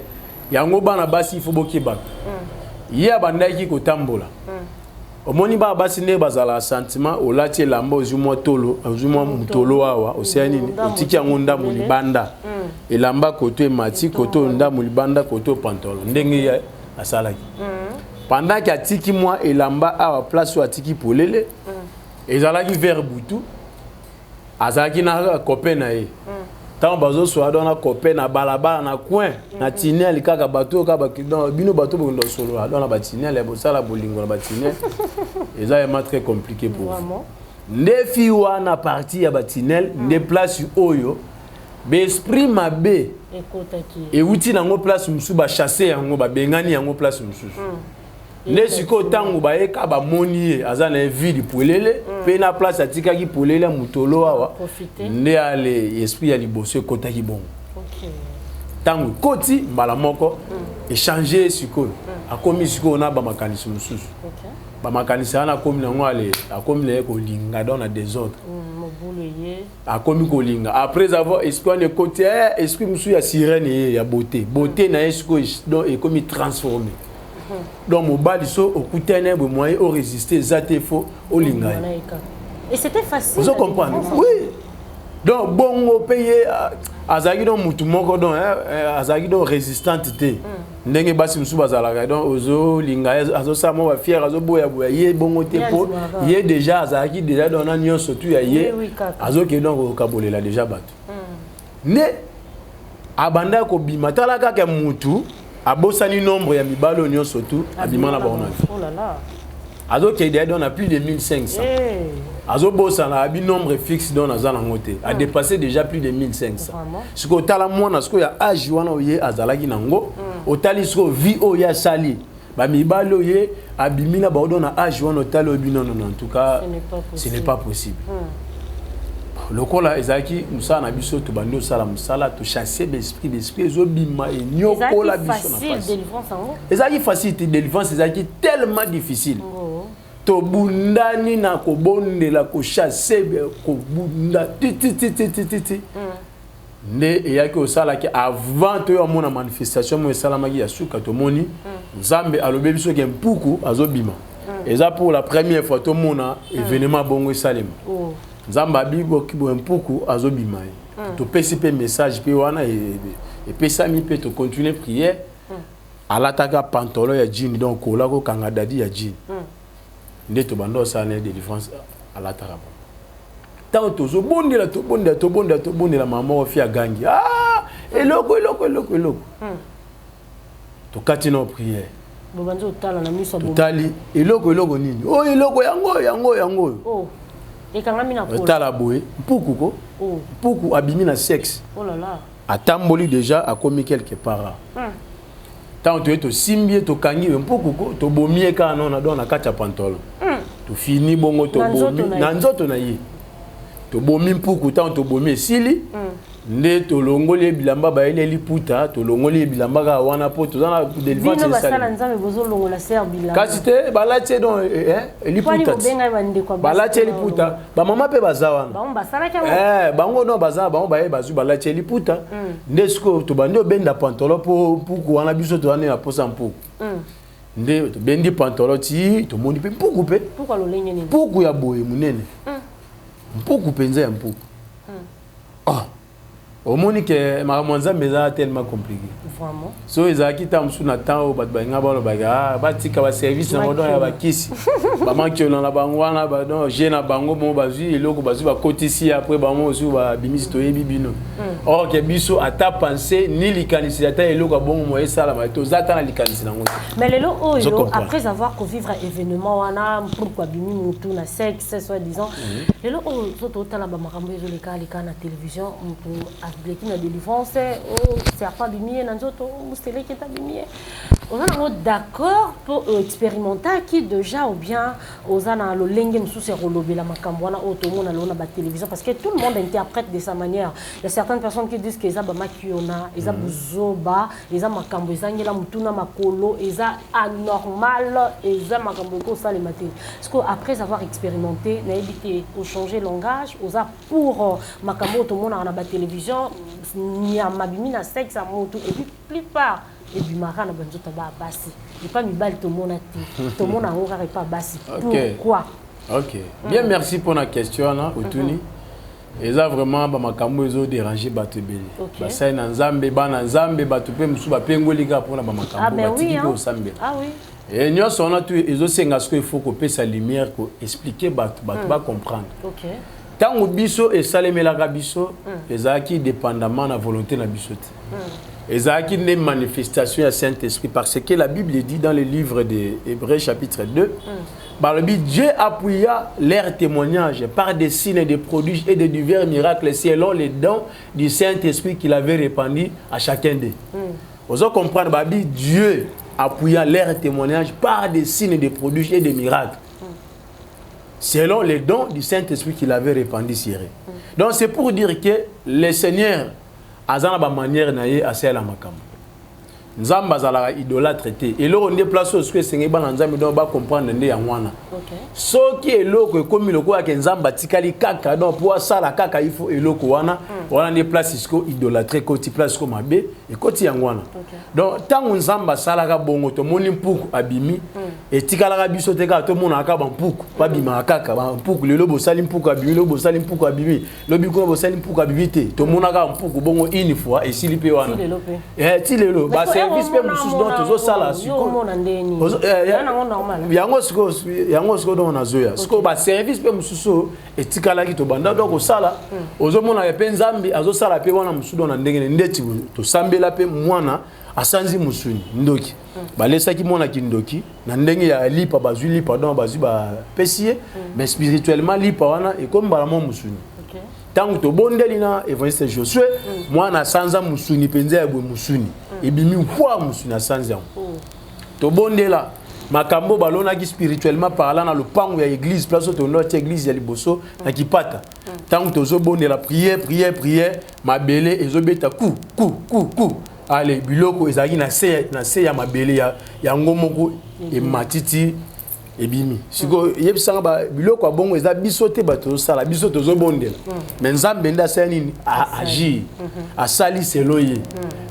yango bana basi il faut bokiba. Yé bandaki ko tambola. Omoni ba basi ne bazala sentiment olati lamba ozumwa tolo ozumwa mutolo awa osianini otiki yango ndamu libanda elamba koto emati koto ndamu libanda koto pantalon ndenge ya asalaki pendant que atiki moi elamba awa place ou atiki polele ezalaki vers butu azaki na copain na ye tant bazo so na copain na balabala na coin na tinel kaka bato ka ba bino bato bondo solo na ba tinel bo sala bolingo na ba tinel eza vraiment très compliqué pour vraiment nefi wana partie ya ba tinel ne place oyo be esprit mabe et outil nango place musu ba chasser yango ba bengani yango place musu ne siko tango ba eka ba moni azana vide polele pe na place atika ki polele mutolo awa ne ale esprit ya liboso kota ki bon tango koti mbala moko échanger siko akomi siko na ba makanisi musu ba makanisi ana komi nango ale akomi le ko linga dans la désordre akomi ko linga après avoir esprit ne côté esprit musu ya sirène ya beauté na esiko donc ekomi transformé. Donc mon bas so au coutene bo moyen au résister zate faux au linga. Et c'était facile. Vous comprenez? Oui. Donc bon au payer azaki donc mutu moko donc azaki donc résistante té. Ndenge basi musu bazala donc ozo linga azo samo ba fier azo boya ye bongo té po ye déjà azaki déjà dans na nyonso tu ya ye azo ke donc kabolela déjà bato. Ne abanda ko bimatala kaka mutu abosani nombre ya mibalo nyonso tu abimana ba ona. Oh là là. Azo ke déjà on a plus de 1500. Azo bosana abi nombre fixe dans azana ngote a dépassé déjà plus de 1500. Ce que tala mona ce que ya âge wana oye azalaki nango otali ce que vie o ya sali ba mibalo ye abimina ba odona âge wana otali obi non en tout cas ce n'est pas possible. Le kola ezaki musala na biso to bando sala musala to chasser d'esprit zo bima et nyoko la biso na face. Ezaki facile délivrance ezaki tellement difficile. To bundani na ko bondela ko chasser ko bunda ti ne eyaki osala ki avant to yomona manifestation mo esalamaki ya suka to moni Nzambe alobe biso ke mpuku azobima. Eza pour la première fois to mona événement bongo esalema. Nzamba bibo kibo mpuku azobima. To pesi pe message pe wana et pesa mi pe to continuer prière. Alataka pantalon ya jean donc kola ko kanga dadi ya jean. Ndeto bando sa ne délivrance alataka. Tant tozo bondela to bondela maman fi gangi. Ah eloko. To katina prière. Bobanzo tala na miso bo. Tali eloko nini? Oh eloko yango. Oh. Et quand on a mis tala boé, mpuku ko. Oh. Mpuku abimi na sexe. Oh là là. Atamboli déjà a commis quelque part. Tant tu es to simbie to kangi mpuku ko to bomie ka non na dona kacha pantalon. To fini bongo to bomi na nzoto na ye. To bomi mpuku tant to bomi sili. Nde to longoli bilamba ba ele liputa to longoli bilamba ka wana po to zana délivrance ça basala nzambe bozo longola ser bilamba kasite balati don liputa balati liputa ba mama pe bazawana ba basala ka bango no bazana bango ba bazu balati liputa nde sko to bandi obenda pantalon po puku wana biso to wana na posa mpuku nde to bendi pantalon ti to moni pe mpuku pe pourquoi lo lenye nini mpuku ya boye munene mpuku penza ya mpuku au monde que ma manza meza tellement compliqué vraiment so ezaki tam suna temps bat ba ngaba lo baga ba tika ba service na modon ya ba kisi ba manki na bango wana ba don je na bango bon bazui eloko bazui ba kotisi après ba mo osu ba bimisi to yebi bino or que biso ata penser ni likanisi ata eloko bon mo esala ma to zata na likanisi nango mais lelo oyo après avoir ko vivre événement wana pourquoi bimi mutu na sexe soit disant lelo o so to tala ba makambo ezo leka na télévision mutu avec la délivrance c'est pas bimie na nzoto mustele qui est bimie on est d'accord pour expérimenter qui déjà ou bien osana lo lenge msu se rolobela makambo wana otomo na lona ba télévision parce que tout le monde interprète de sa manière. Il y a certaines personnes qui disent que ça ba makiona eza buzoba eza makambo ezangela mutuna makolo eza anormal eza makambo ko ça les maté parce que après avoir expérimenté na évité au changer langage osa pour makambo otomo na ba télévision ni a mabimi na sexe à moto et puis plupart et puis marana banzota ba basi et pas mi balle tout mon ati tout mon a on pas basi pourquoi OK bien merci pour la question là Otuni et ça vraiment ba makambo ezo déranger bato belé ba sai na nzambe ba na nzambe bato pe musu ba pengolika pour na ba makambo batiki ko sambe ah oui et nous on a tout ezo senga ce qu'il faut ko pesa lumière ko expliquer bato ba comprendre OK Tant biso et salemela biso, ezaki dépendamment de la volonté de biso. Ezaki une manifestation du Saint-Esprit parce que la Bible dit dans le livre d'Hébreux chapitre 2, Dieu appuya leur témoignage par des signes, des prodiges et de divers miracles selon les dons du Saint-Esprit qu'il avait répandus à chacun d'eux. Vous comprenez, Dieu appuya leur témoignage par des signes, des prodiges et des miracles selon les dons du Saint-Esprit qu'il avait répandus sur eux. Donc c'est pour dire que le Seigneur a une manière de faire la makam. Nzamba azalaka idolâtre te. Et là on déplace au ce Seigneur ba nzambe donc ba comprendre ndé yangwana. OK. Soki eloko ekomi lokola ke nzamba tikali kaka donc pour ça la kaka il faut eloko wana wana déplace isko idolâtre koti place ko mabe et koti yangwana. Donc tant nzamba salaka bongo to moni mpuku abimi et tikalaka biso te ka to mona ka ba mpuku ba bima kaka ba mpuku lelo bo sali mpuku abimi lo bo sali mpuku abimi lo biko bo sali mpuku abimi te to mona ka mpuku bongo une fois et silipe wana. Ti lelo ba service pe mususu donc tozo sala siko yango siko donc na zoya siko ba service pe mususu etikala ki to banda donc osala ozo mona pe nzambi azo sala pe wana mususu na ndenge ndeti to sambela pe mwana asanzi musuni ndoki balesaki mwana kindoki na ndenge ya lipa bazui lipa donc bazui ba pesie mais spirituellement lipa wana e comme bala mo musuni. Tant que bondeli na évangéliste Josué mwana sanza musuni penza ya bwe musuni ebimi kwa musuni na sanza to bondela makambo balona ki spirituellement parlant na lopango ya église place to notre église ya liboso na kipata tant que zo bondela prière mabele ezobeta ku allez biloko ezaki na se ya mabele ya ngomoko e matiti ebimi siko yebisanga ba biloko abongo eza bisote bato sala bisoto zo bondela mais nzambe nda sa nini agir asali seloye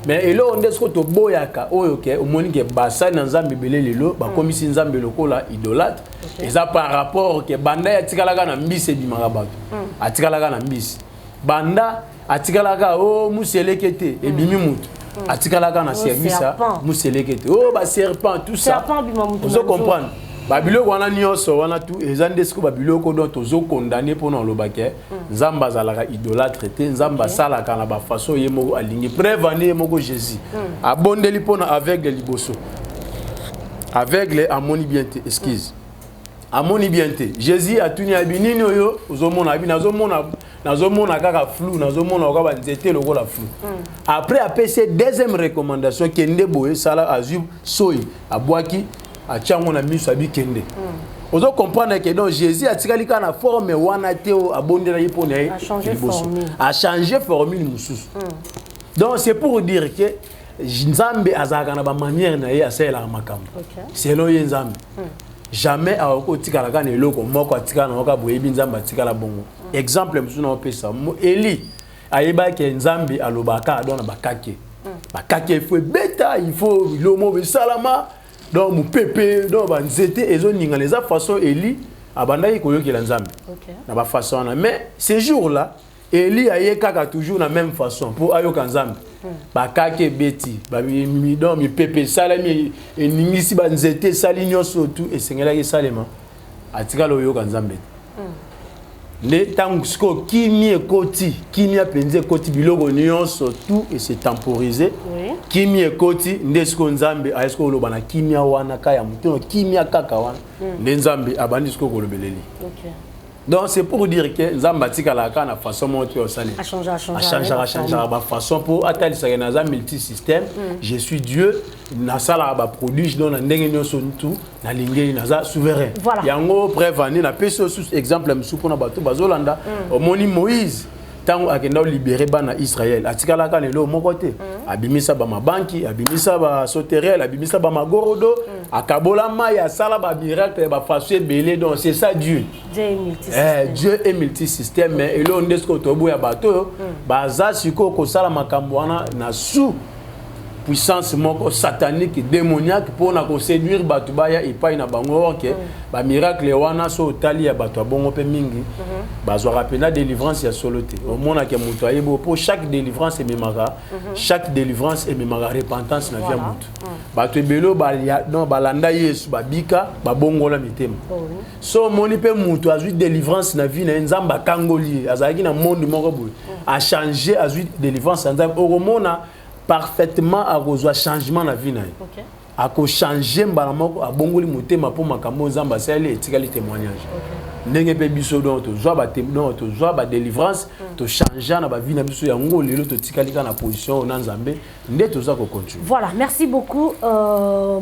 mais elo ndesko to boyaka oyo ke omoni ke basali na nzambe belé lelo ba komisi nzambe lokola idolâtre eza par rapport ke banda ya tikalaka na mbisi ebimaka bato atikalaka na mbisi banda atikalaka o muselekete ebimi mutu atikalaka na service muselekete o ba serpent tout ça vous comprendre babiloko wana nyonso wana tout ezande siko babiloko donc tozo condamné pour non lobake nzamba zalaka idolâtre te nzamba salaka na ba façon yemo alingi prévenir moko Jésus abondeli pona aveugle liboso aveugle amoni bien te excuse amoni bien te Jésus atuni abinini oyo ozomona abi nazomona kaka flou nazomona ko ba nzete lokola flou après apc deuxième recommandation kende boye sala azub soyi abwaki a tchango na miso abikende. Ozo comprendre que donc Jésus a tiré la forme wana teo abondela yipone a changé formule mususu. Donc c'est pour dire que Nzambe azaka na ba manière na ye asela makambo. Selon ye Nzambe. Jamais a otikala kana eloko moko atikala na boyebi Nzambe atikala bongo. Exemple mususu na opesa Eli ayeba ke Nzambe alobaka dona bakake. Bakake il faut beta il faut lomo be salama. Donc mon pépé donc banzete ezo ninga les façon Eli abanda ikoyoki la Nzambe na ba façon mais ces jours là Eli aye kaka toujours la même façon pour ayoka Nzambe ba kake beti ba mi donc mi pépé salami eningisi banzete sali nyonso tout et sengela ke salema atika lo yoka Nzambe ne tangusko kimie penze koti biloko nyonso tout et c'est temporisé kimie koti ndesko Nzambe ayesko loba na kimia wana kaya mutono kimia kaka wana Nzambe abandi sko kolobeleli. Donc c'est pour dire que Nzambe atika la kana façon monter au sali a changer ba façon pour atali sa na multisystème je suis Dieu na sala ba produit dans na ndenge nyonso tout na lingeli na souverain yango prévenir na peso sous exemple msupo na bato bazolanda omoni Moïse tango akenda libérer bana Israël atikala kana lo moko te abimisa ba mabanki abimisa ba sauterelle abimisa ba magorodo akabola maya sala ba miracle ba façon belé donc c'est ça Dieu Dieu est multisystème mais elo ndesko tobo ya bato baza siko ko sala makambo wana na sous puissance moko satanique démoniaque pour na ko séduire batu baya epai na bango que ba miracle wana so tali ya batu bongo pe mingi bazwa rapena délivrance ya soloté au mona ke mutu ayebo pour chaque délivrance et memara chaque délivrance et memara repentance na via mutu batu belo ba non balanda yesu babika ba bongo la mitema so moni pe mutu azui délivrance na vie na nzamba kangoli azaki na monde moko boy a changer azui délivrance nzamba au mona parfaitement à rejoindre changement dans la vie. Okay. À changer mbalamoko à bongoli motema pour makambo nzamba sali etikali témoignage. Ndenge pe biso donc to joie ba délivrance to changer na ba vie na biso yango lelo to tikali na position na nzambe nde to za ko continue. Voilà, merci beaucoup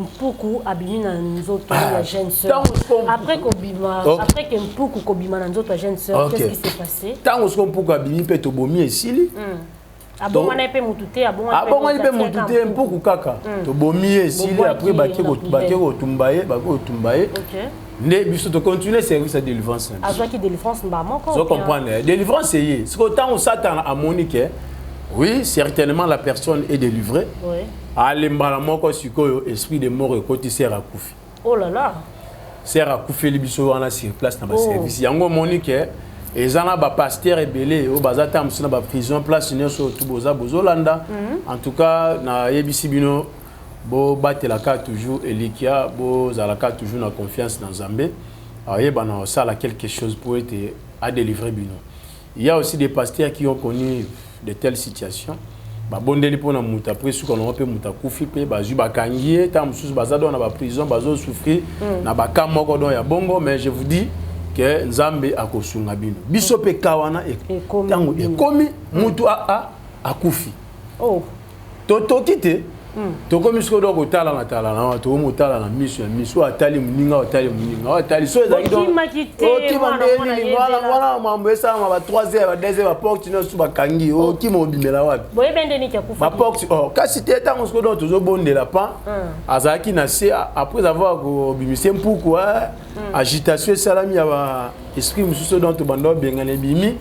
Mpuku abimi na nzoto ya jeune sœur. Après que Mpuku kobima na nzoto ya jeune sœur, qu'est-ce qui s'est passé? Tango ce Mpuku abimi pe to bomi esili. Abongana pe mutute Mpuku kaka to bomi esili après bakeko tumbaye ne biso to continuer service de délivrance. Azwa ki délivrance mbamo ko. Vous comprenez? Délivrance c'est ce que tant on s'attend à Monique. Oui, certainement la personne est délivrée. Oui. Allez mbala moko sikoyo esprit de mort ekoti sert à Koufi. Oh là là. Sert à Koufi libiso wana sur place na ba service. Yango Monique et zana ba pasteur ebelé au bazata musina ba prison place nyonso to boza bozolanda. En tout cas na yebisi bino bo batelaka toujours elikia bo zalaka toujours na confiance dans Zambé. Ayeba na sala quelque chose pour être à délivrer bino. Il y a aussi des pasteurs qui ont connu de telles situations. Ba bondeli pona muta après ce qu'on appelle muta kufi pe ba ju ba kangié tam sous bazado na ba prison bazo souffrir na ba kamoko don ya bongo mais je vous dis que Nzambe akosunga bino biso pe kawana tango ekomi mutu a kufi oh toto kite to komi sko do ko tala na to mo tala na miso atali muninga atali so ezaki donc voilà mambo esa ma ba 3h ba 2h ba porte no su ba kangi o ki mo bimela wapi boye bende ni kufa ba porte kasi te tango sko do to bondela pa azaki na se après avoir ko bimise Mpuku agitation salami ya ba esprit mususo donc to bando bengane bimi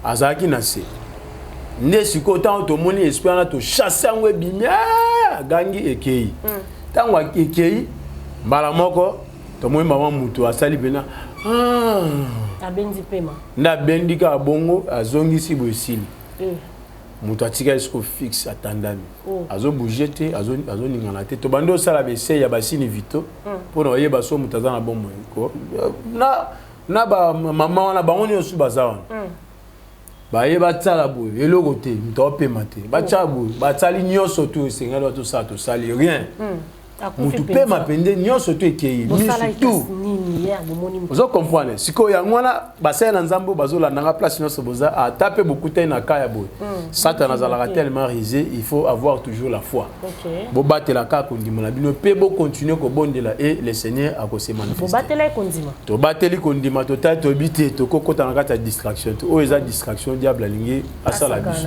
azaki na se ne siko tant to moni esprit na to chasser ngwe bimi gangi ekei tango ekei mbala moko to moi mama mutu asali bena abendi pema na bendika bongo azongisi boesili mutu atika esko fixe atandami azo bougete azo ningana te to bando sala bese ya basini vito pour na yeba so mutu azana bombo ko na ba mama wana bango nyosu bazawana baye batala boye eloko te mtope mate bacha boye batali nyoso to sengalo to sa to sali rien mutu pe mapende nyoso to ekei tout vous comprenez siko ya ngwana basaya na nzambo bazola nanga place nyoso boza a taper beaucoup te na kaya boye Satan azalaka tellement risé il faut avoir toujours la foi bo batela ka kondima na bino pe bo continuer ko bondela et le Seigneur a ko se manifester bo batela kondima to bateli kondima to ta to bité to kokota na kata distraction to o eza distraction diable alingi asala biso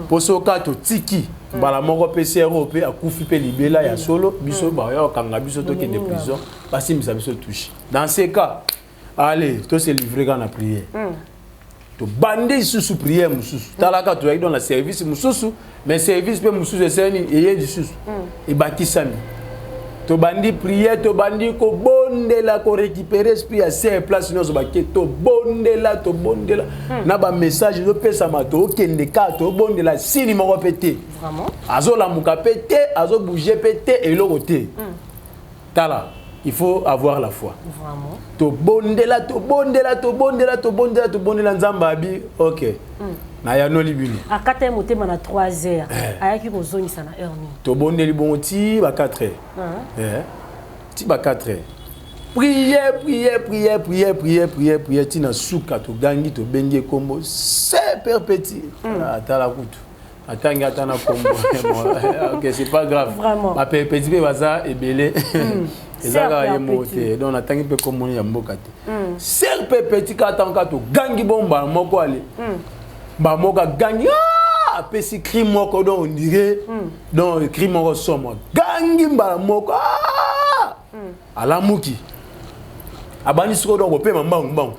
poso ka to tiki bala moko PCRO pe akufi pe libela ya solo biso ba yo kanga biso to kende prison basi misa biso touche dans ces cas allez to se livrer quand la prière to bande sous prière mususu talaka to dans la service mususu mais service pe mususu eseni eye disusu e bakisami to bandi prière to bandi ko bondela ko récupérer esprit à ces places nous baké to bondela na ba message do pesa mato kende ka to bondela sini mo répéter vraiment azo la muka pété azo bouger pété et l'autre tala il faut avoir la foi vraiment to bondela nzamba bi OK na ya no libini akata motema na 3h ayaki ko zongisa na heure ni to bondeli bon ti ba 4h ti ba 4h prière tina suka to gangi to bengi kombo c'est perpétuel atala kutu atangi atana kombo OK c'est pas grave ma perpétuité baza ebele ezaka yemote donc atangi pe kombo ya mboka te c'est perpétuel atanga to gangi bomba moko ale ba moka gangi pesi crime moko donc on dirait donc crime moko somo gangi mbala moko alamuki abandi siko donc opema mbangu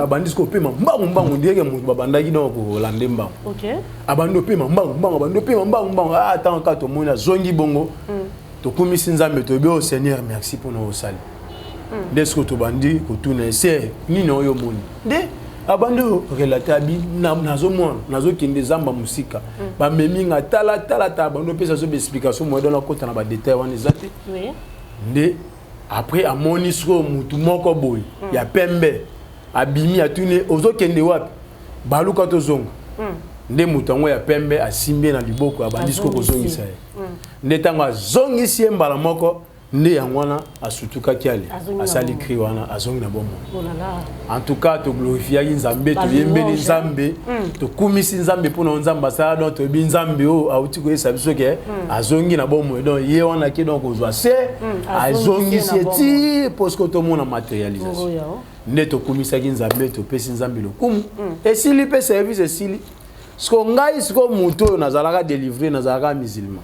abandi siko opema mbangu ndenge mutu babandaki donc kolande mbangu OK abandi opema mbangu abandi opema mbangu tant ka to mona zongi bongo to komisi nzambe to be au Seigneur merci pour nos sali desko to bandi ko tuna c'est ni no yo moni de abandi relata bi nazo mona nazo kinde zamba musika ba meminga tala bando pesa so explication mo dans la côté na ba détail wana ezate oui nde après amoni siko mutu moko boy ya pembe abimi atune ozo kende wapi baluka to zonga nde mutu ngo ya pembe asimbe na liboko abandi siko ko zongisa nde tango azongisi mbala moko nde yangwana asutuka kiale asali kri wana azongi na bomo en tout cas to glorifier nzambe to yembeli nzambe to kumisi nzambe pona nzamba sa donc to bi nzambe o auti ko esa biso ke azongi na bomo donc ye wana ki donc ozwa se azongi seti parce que to mona matérialisation nde to kumisa ki nzambe to pesi nzambe lo kum esili pe service esili sko ngai sko muto nazalaka délivrer nazalaka musulman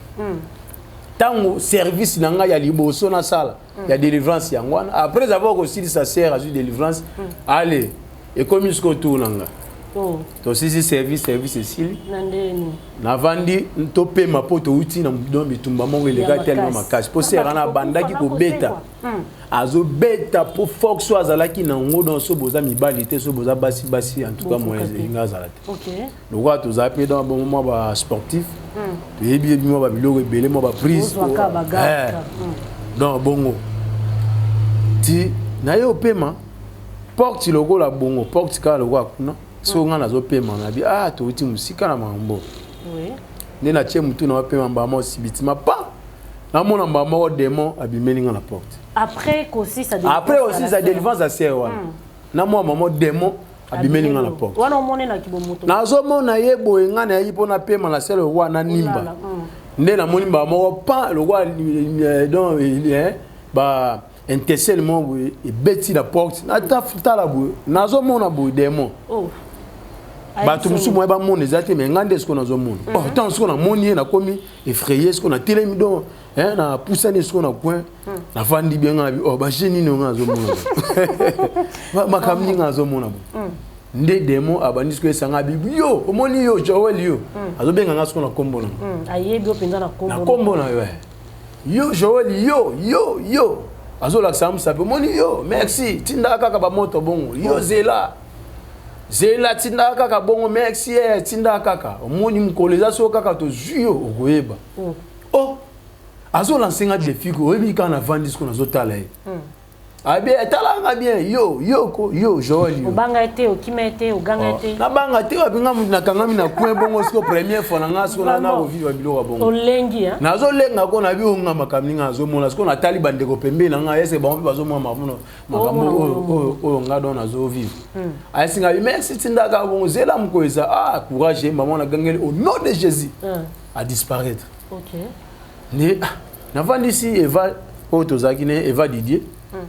tango service nanga ya liboso na sala ya délivrance yangwana après avoir aussi sa sœur a eu délivrance allez et comme jusqu'au tour nanga to sisi service esili na vandi to pema poto uti na don bitumba mongo elega tellement makasi po sera na bandaki ko beta azo beta po fox so azalaki na ngo dans so boza mibali te so boza basi en tout cas moi inga zalate OK le roi to zape dans bon moment ba sportif et bien moi ba biloko ebele moi ba prise donc bongo ti na yo pema porte logo la bongo porte ka logo akuna so nga nazo pema na bi to uti musika na mambo oui ne na tie mutu na pema mbama sibitima pa na mona mbama o démon abimeli nga na porte après aussi ça délivrance à serwa na moi maman démon abimeli nga na porte wana omone na kibomoto nazo mona yebo nga na yipo na pema na sel roi na nimba nde na moni mbama o pa le roi donc ba intéressé le monde et bêti la porte na ta la bou nazo mona bou démon bato musu mo ba mona ezate mais ngande ce qu'on nazo mona tant ce qu'on a moni na komi effrayé ce qu'on a telemi donc na poussane ce qu'on a point na fandi bien ngabi ba jeni no ngazo mona ma kamni ngazo mona nde démon abandi ce que sanga bibi yo omoni yo Joel yo azo benga ngaso na kombo na ayebi openda na kombo na yo Joel yo azo la sam sape moni yo merci tinda kaka ba moto bongo yo zela tinda kaka bongo merci tinda kaka moni mkoleza so kaka to zuyo okoyeba azo lancer défi ko ebi kana vandi ce qu'on azo tala abi etalanga bien yo Joel yo banga ete okima ete oganga ete na banga te abinga na kangami na coin bongo siko première fois na ngaso na ko vivre biloko bongo olengi nazo lenga ko na bi onga makamninga azo mona siko na tali bande ko pembe na nga ese ba bazo mona mafuno makambo o nga don azo vivre asinga bi merci tindaka bongo zela mkoeza courage maman na gangeli au nom de Jésus à disparaître OK ne na vandi si Eva otozaki ne Eva Didier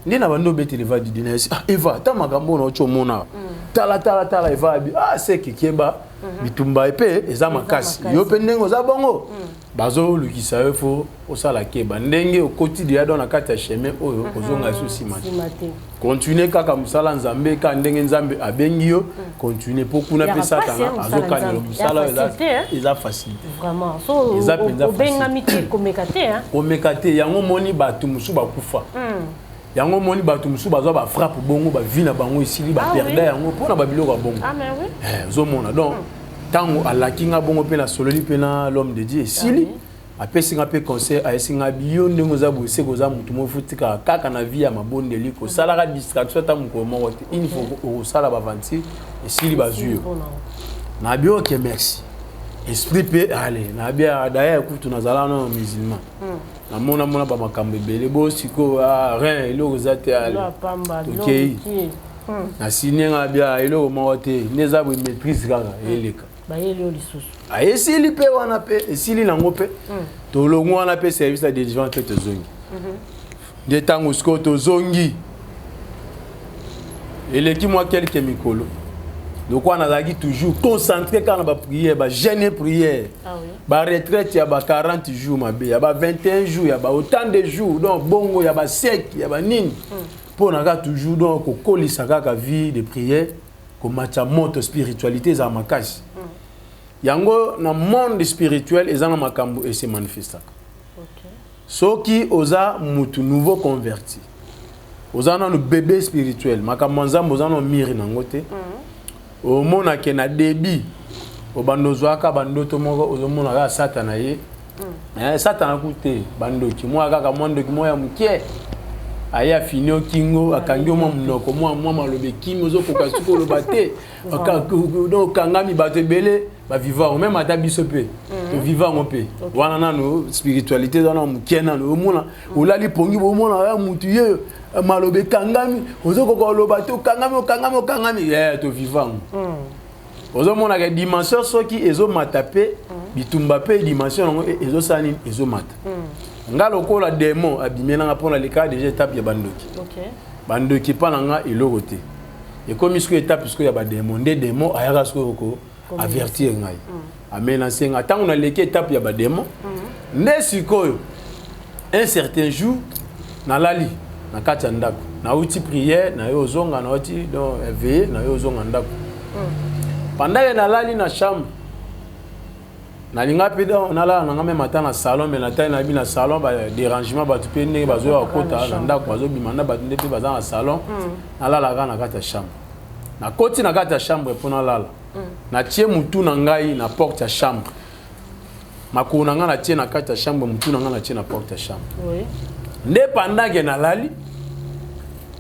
ndi na bando beti Eva Didier na Eva ta makambo na ocho mona tala Eva abi c'est kikeba bitumba epe eza makasi yo pe ndengo za bongo bazo lukisa yo fo osala keba ndenge okoti dia dans na kati ya chemin oyo ozonga so simati continuer kaka musala nzambe ka ndenge nzambe abengi yo continuer pokuna pe satana azokana musala eza facile vraiment so obenga miti komekate yango moni batu musu bakufa yango moni batu musu bazwa ba frappe bongo ba vie na bango isili ba perda yango pona ba biloko bongo zo mona donc tango alakinga bongo pe na sololi pe na l'homme de Dieu isili apesi nga pe conseil ayesinga biyo ndenge za bose koza mutu mo futika kaka na vie ya mabonde liko salaka distraction ta muko mo wote il faut au sala ba vanti isili bazuyo na biyo ke merci esprit pe allez na bia daya kutu na zala no musulman na mona ba makambe bele bo siko rien eloko zate ale OK na sinenga bia eloko mo te neza bo maîtrise kaka eleka ba yelo lisusu esili pe wana pe esili nango pe to longo wana pe service de délivrance te zongi de tango sko to zongi eleki moi quelques mikolo donc on a toujours concentré quand on va prier ba jeûner prière ba retraite ya ba 40 jours ma be ya ba 21 jours ya ba autant de jours donc bongo ya ba sec ya ba nini pour naga toujours donc kokolisa kaka vie de prière ko matcha moto spiritualité za makasi yango na monde spirituel ezanga makambo et se manifesta soki oza mutu nouveau converti oza na bébé spirituel makambo nzambo oza na miri nango te omona ke na débit obandozwaka bandoto moko ozomona ka satana ye satana kute bandoki mwa kaka mwandoki moya mukie aya finio kingo akangi mwa munoko mwa malobe kingo zokoka suko lobate donc kangami bato ebele ba vivant même ata biso pe to vivant pe wana nano spiritualité wana mukie nano omona olali pongi bomona ya mutu ye malobe kangami ozokoka lobate kangami to vivant ozomona ke dimension soki ezomata pe bitumba pe dimension ngo ezosani ezomata ngalo ko la démon abimena nga pona leka déjà étape ya bandoki bandoki pana nga eloko te et comme isko étape isko ya ba démon des démons ayaka sko ko avertir ngai amena senga tango na leka étape ya ba démon ne sikoyo un certain jour na lali na kati ndako na uti prière na yo zonga na uti donc éveillé na yo zonga ndako pendant que na lali na chambre na linga peda on ala na même matin na salon mais na taille na bi na salon ba dérangement ba tupé ndenge bazo ya kota na ndako bazo bimanda ba ndete baza na salon na lala na kati ya chambre na koti na kati ya chambre pour na lala na tie mutu na ngai na porte ya chambre makuna nga na tie na kati ya chambre mutu na nga na tie na porte ya chambre oui nde pendant que na lali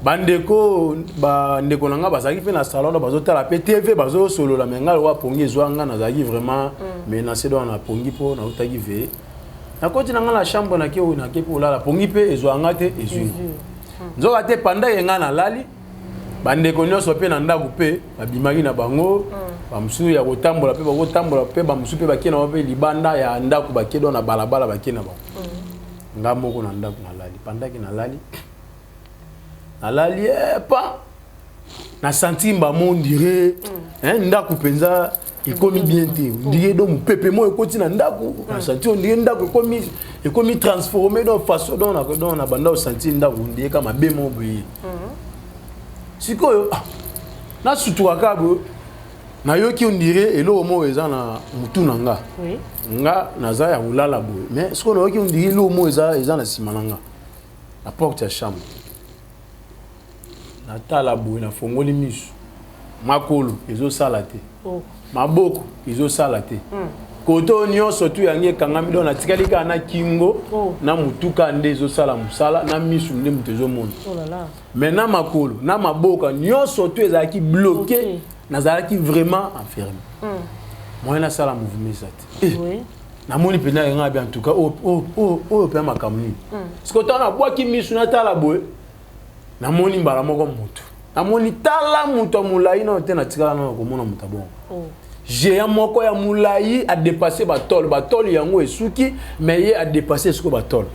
bandeko bandeko nanga bazaki pe na salon bazo tala pe TV bazo solo la menga wa pongi zwanga na zaki vraiment menacé dans na pongi po na utaki ve na koti nanga la chambre na ke po la pongi pe ezwanga te ezwi nzoka te panda yenga na lali bandeko nyoso pe na ndaku pe babimaki na bango bamusu ya kotambola pe bakotambola pe bamusu pe bakena wa pe libanda ya ndaku bakedo na balabala bakena ba ngamoko na ndaku na lali panda ki na lali alali pas na sentir ba mon dirait ndaku penza ikomi bien te ndiye do mupepe mo ekoti na ndaku na sentir on dirait ndaku ekomi transformé dans façon dans na banda o sentir ndaku ndiye kama bemo boye sikoyo na sutuka kabo na yoki on dirait elo mo eza na mutu nanga oui nga naza ya ulala boye mais ce qu'on yoki on dirait elo mo eza na simananga la porte ya chambre na tala boye na fongoli misu makolo ezo sala te maboko ezo sala te koto nyonso tu yangi ekangami do na tikali ka na kingo na mutuka nde ezo sala musala na misu nde mutu ezo mona mais na makolo na maboka nyonso tu ezalaki bloqué nazalaki vraiment enfermé moi na sala mouvement ça te na moni pena nga bien en tout cas o pe makamni parce que tona bwaki misu na tala boye na moni mbala moko mutu na moni tala mutu mulai na te na tikala na ko mona mutabon géant moko ya mulai a dépasser batol yango esuki mais ye a dépasser ce ko batol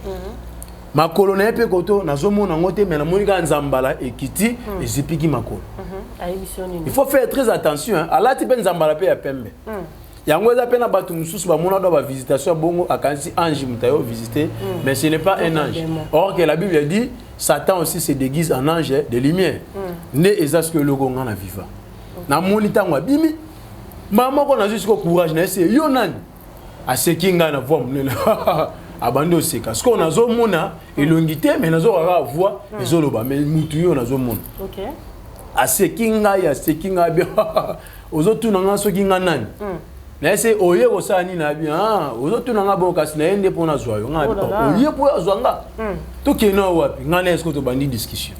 makolo na pe koto na zo mona ngote mais na moni ka nzambala ekiti ezipiki makolo il faut faire très attention alati pe nzambala pe ya pembe yango eza pe na batu mususu ba mona do ba visitation bongo akansi ange mutayo visiter mais ce n'est pas un ange or que la Bible dit Satan aussi se déguise en ange de lumière. Ne est-ce que le gonga na viva. Na monita ngwa bimi. Maman ko na juste courage na essayer yo nani. A sekinga na voix munene. Abando seka. Parce qu'on a zo mona elongité mais nazo ra voix ezoloba mais mutu yo nazo mona. OK. A sekinga ya sekinga bien. Ozo tunanga sokinga nani. Na ese oye ko sani na bien ozo tunanga bon kasi na ende pona zwa yo nga oye po azwanga to keno wapi ngana esko to bandi discussion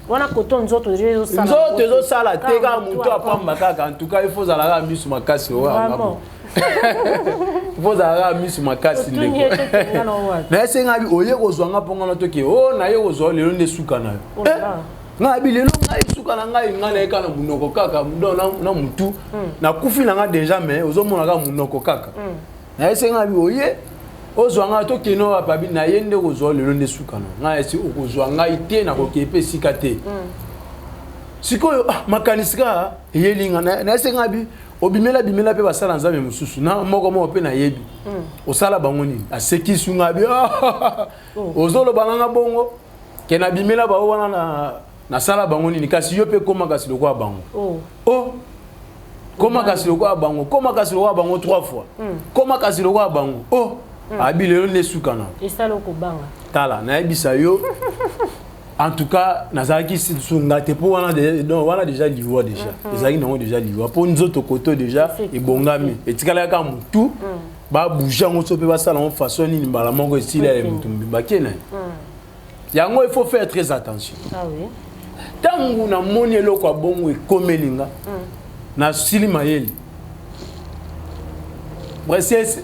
wana koto nzoto zo sala te ka muto apamba kaka en tout cas il faut zala misu makasi wa il faut zala misu makasi ndeko na ese ngabi oye ko zwanga ponga na to ke na ye ko zwa lelo nde suka na yo nga bilelo nga isuka na nga ngana eka na munoko kaka na mutu na kufi na nga déjà mais ozomona ka munoko kaka na ese nga bi oye ozwanga to keno apabi na yende kozwa lelo nde suka na nga esi okozwa nga ite na kokepe sika te sikoyo makanisika yelinga na ese nga bi obimela pe basala nzambe mususu na moko pe na yebi osala bango nini asekisu nga bi ozolo bananga bongo kena bimela ba wana na sala bango nini kasi yo pe koma kasi lokwa bango oh koma kasi lokwa bango koma kasi lokwa bango 3 fois koma kasi lokwa bango oh abi lelo ne sukana esala ko banga tala na ebisa yo en tout cas nazaki sunga te po wana déjà liwa déjà ezaki nango déjà liwa po nzoto koto déjà ebongami etikala ka mutu ba bouger ngo so pe ba sala en façon nini mbala moko estile ya mutu mbakena yango il faut faire très attention ah oui tangu na moni eloko bongo ekomelinga na sili mayeli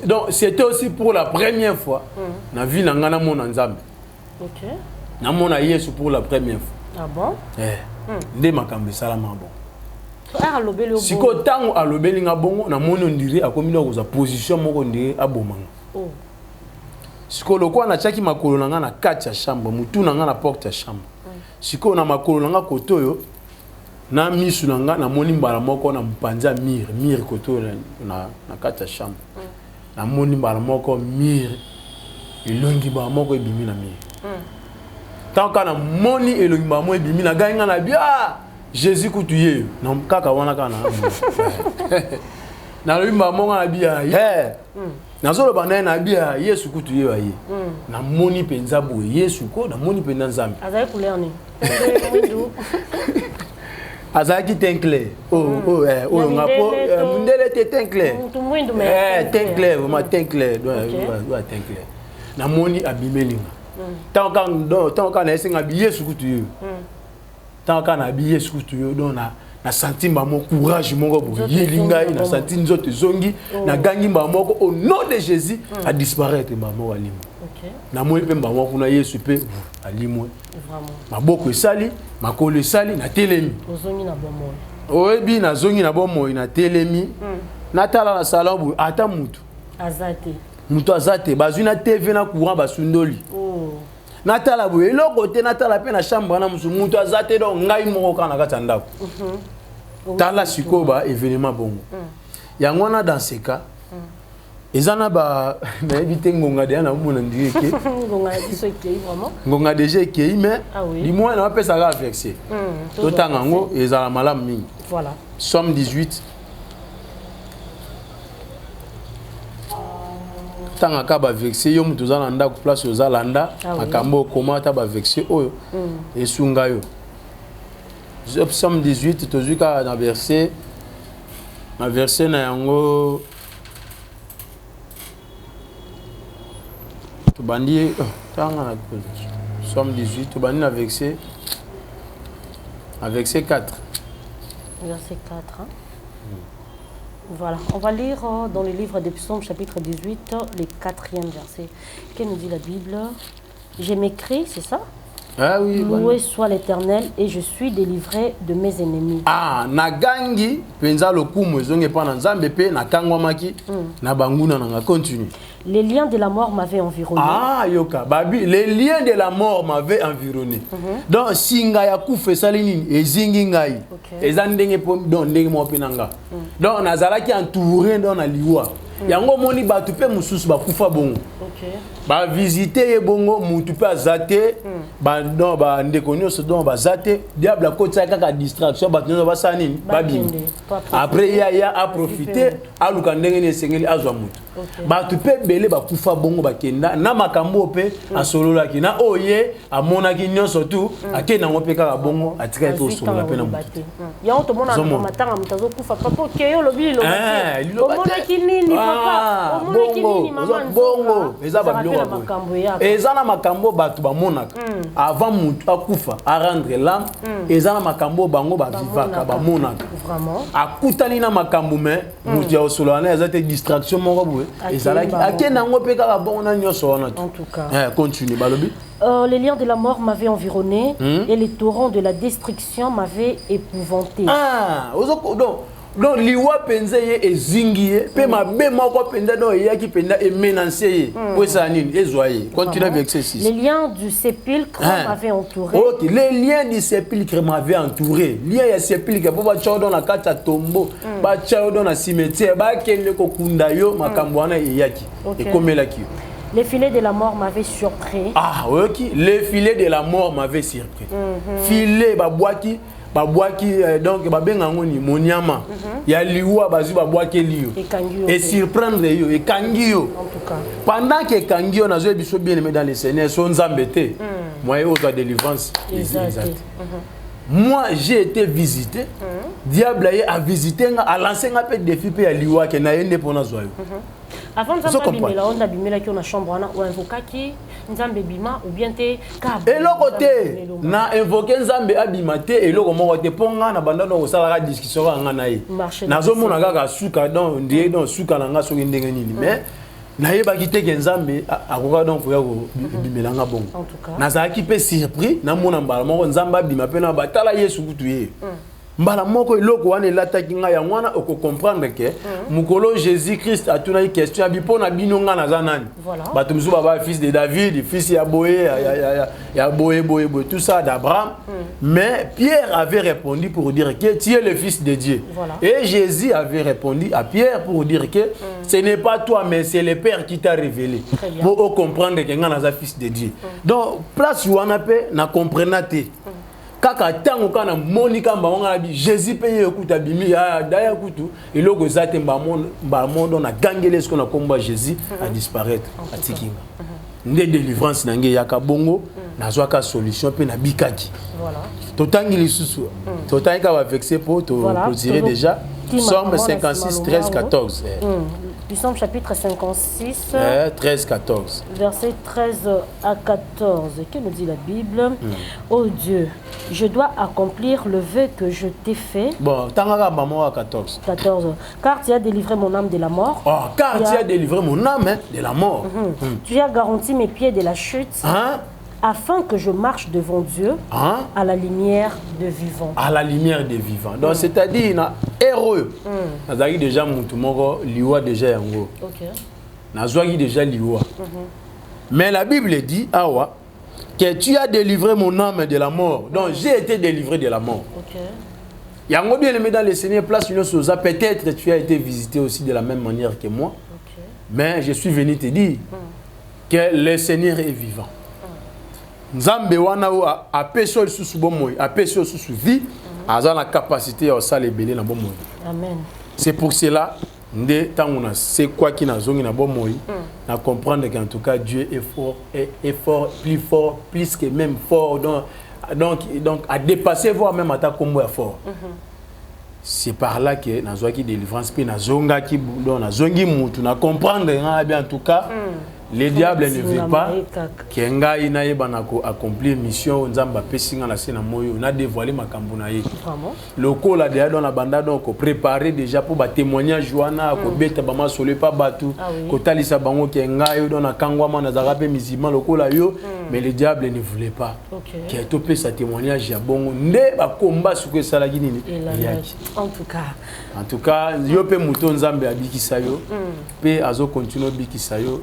donc c'était aussi pour la première fois na vie na ngana mona nzambe OK na mona Yesu pour la première fois ah bon nde makambo salama bon ah lobeli siko tangu alobeli nga bongo na moni ondire akomi na koza position moko ndire abomanga oh siko lokwa na chaki makolo na nga na kati ya chambre mutu na nga na porte ya chambre siko na makolo na nga kotoyo na misu na nga na moni mbala moko na mpanza mire kotoyo na kati ya chambre na moni mbala moko mire elongi mbala moko ebimi na mire tant kana moni elongi mbala moko ebimi na gai nga na bia Jésus kutuye na kaka wana kana na lobi mbala moko na bia nazoloba naye na bia Yesu kutuye wa ye na moni penza boye Yesu ko na moni penza nzambe azali couleur ni azaki teint clair ngapo mundele te teint clair teint clair vraiment teint clair doit teint clair na moni abimelinga tant quand na esenga bi Yesu kutuye tant quand na bi Yesu kutuye donc na senti mbamo courage moko boye yelinga na senti nzoto zongi na gangi mbamo au nom de Jésus a disparaître mbamo walimo na moni pe mbamo kuna Yesu pe alimo vraiment maboko esali makolo esali na telemi ozongi na bomoy oyebi na zongi na bomoy na telemi na tala na salon boye ata mutu azate bazwi na TV na courant basundoli na tala boye eloko te na tala pe na chambre na musu mutu azate donc ngai moko kana kati ya ndako tala sikoba événement bongo yango na dans ce cas ezana ba na éviter ngonga de na mona ndieke ngonga déjà ekei mais du moins na pesa ga vexé to tanga ngo ezala malamu mingi voilà Somme 18 tanga ka ba vexé yo mutu za na ndako place oza landa makambo koma ta ba vexé oyo esunga yo Somme 18 tozuka na verset na yango tobandi tanga na Somme 18 tobandi na verset 4 verset 4 hein? Voilà, on va lire dans le livre des Psaumes chapitre 18 le 4e verset. Qu'est-ce que nous dit la Bible? J'ai m'écrit, c'est ça? Ah oui, loué soit l'Éternel et je suis délivré de mes ennemis. Ah, nagangi penza lokumu ezonge pa na Nzambe pe na kangwamaki na banguna na continue. Les liens de la mort m'avaient environné. Ah, yoka, babi, les liens de la mort m'avaient environné. Donc singa ya kufa salini ezingi ngai. Ezandenge po donc ndenge mo pinanga. Donc nazalaki entouré dans na liwa. Yango moni batu pe mususu ba kufa bongo. Ba visiter ye bongo mutu pe azate ba non ba ndeko nyonso donc ba zate diable akotsa kaka distraction ba nyonso ba sanini ba bimbi. Après ya a profiter aluka ndenge ne sengeli azwa mutu. Batu pe bele ba kufa bongo ba kenda na makambo pe asolola ki na oye amona ki nyonso tu akena ngo pe kaka bongo atika to solola pe na mutu. Ya to mona matanga mutazo kufa papa keyo lobilo ba. Omona ki nini papa? Omona ki nini mama? Bongo eza ba eza na makambo batu bamonaka avant mutu akufa a rendre l'âme eza na makambo bango ba vivaka ba monaka vraiment akutani na makambo mais mutu ya osolola na eza te distraction moko boye ezalaki akena ngo pe kaka bongo na nyonso wana en tout cas continue balobi les liens de la mort m'avaient environné et les torrents de la destruction m'avaient épouvanté. Ah donc liwa penza ye ezingiye pe mabe moko penza do yaki penza e menacer ye po ça nini ezoye continue avec ceci. Les liens du sépulcre m'avaient entouré. OK, les liens du sépulcre m'avaient entouré. Lien ya sépulcre po ba tchao dans la kata tombeau ba tchao dans la cimetière ba kende ko kunda yo makambo wana yaki e komelaki. Les filets de la mort m'avaient surpris. Ah, ok. Les filets de la mort m'avaient surpris. Filets, donc, babengangoni, moniama. Ya liwa, bazu, babwaki liyo. Et surprendre yo, et kangio. En tout cas. Pendant que kangio, n'a pas bien aimé dans les Seigneurs, son zambété. Moi, il y a délivrance. Exact. Moi, j'ai été visité. Diable a visité, a lancé un peu de défi à liwa, qui n'a pas pour nous. Avant de s'abîmer, on a abîmé la chambre, on a invoqué qui Nzambe bima ou bien te et le côté na invoqué Nzambe abimate et le comment côté ponga na banda no sala discussion nga na ye nazo mona kaka suka donc ndie donc suka na nga so ndenge nini mais na yeba kite ke Nzambe akoka donc ya ko bimelanga bon na za ki pe surpris na mona mbala moko Nzamba bima pe na batala Yesu kutu ye mbala moko eloko wana elataki ngai yango wana oko comprendre que mukolo Jésus Christ a tuna une question bipo na bino nga na zanani bato musu baba fils de David fils ya Boé ya Boé tout ça d'Abraham mais Pierre avait répondu pour dire que tu es le fils de Dieu et Jésus avait répondu à Pierre pour dire que ce n'est pas toi mais c'est le Père qui t'a révélé pour comprendre que nga na fils de Dieu donc place wana pe na comprenate kaka tango kana monika mbanga bi Jésus paye écoute bimi ya daya kutu eloko zate mbamondo na gangele ce qu'on a combat Jésus a disparaître a tikinga ndé délivrance nange yaka bongo na zwaka solution pe na bikaki voilà totangi lisusu totangi ka va vexer pour tirer déjà Psaume 56 13 14 Psaume chapitre 56 13 14 verset 13 à 14 que nous dit la Bible ô Dieu je dois accomplir le vœu que je t'ai fait. Bon, tangaka maman à 14. 14. Car tu as délivré mon âme de la mort. Oh, car tu as délivré mon âme de la mort. Tu as garanti mes pieds de la chute. Afin que je marche devant Dieu à la lumière de vivants. À la lumière des vivants. Donc, c'est-à-dire, heureux. Nous avons déjà mon liwa déjà yango. OK. Nous avons déjà liwa. Mais la Bible dit, awa, que tu as délivré mon âme de la mort. Donc, j'ai été délivré de la mort. OK. Yango bien aimé dans le Seigneur, place une chose. Peut-être tu as été visité aussi de la même manière que moi. OK. Mais je suis venu te dire que le Seigneur est vivant. Nzambe wana a peso sous bomoy, a peso sous vie, a la capacité à ça les belé na bomoy. Amen. C'est pour cela ndé tangona c'est quoi qui na zongi na bomoy, na comprendre qu'en tout cas Dieu est fort, plus que même fort donc à dépasser voire même à ta combo est fort. C'est par là que na zoaki délivrance pe na zonga ki don na zongi mutu na comprendre bien en tout cas. Les diables ne veulent pas qu'Enga Inaïbanako accomplir mission Nzamba Pessinga la Sena Moyo, on a dévoilé ma cambonaïe. Le col a déjà dans la bande donc préparé déjà pour témoigner Joana, ko beta bama solé pas batu, ko talisa bango qu'Enga yo dans la kangwama na zarape musulman le col a yo, mais les diables ne voulaient pas. Qui a topé sa témoignage ya bongo ne ba combat sur que ça la guinine. En tout cas, yo pe mouton Nzambe abiki sayo, pe azo continue biki sayo.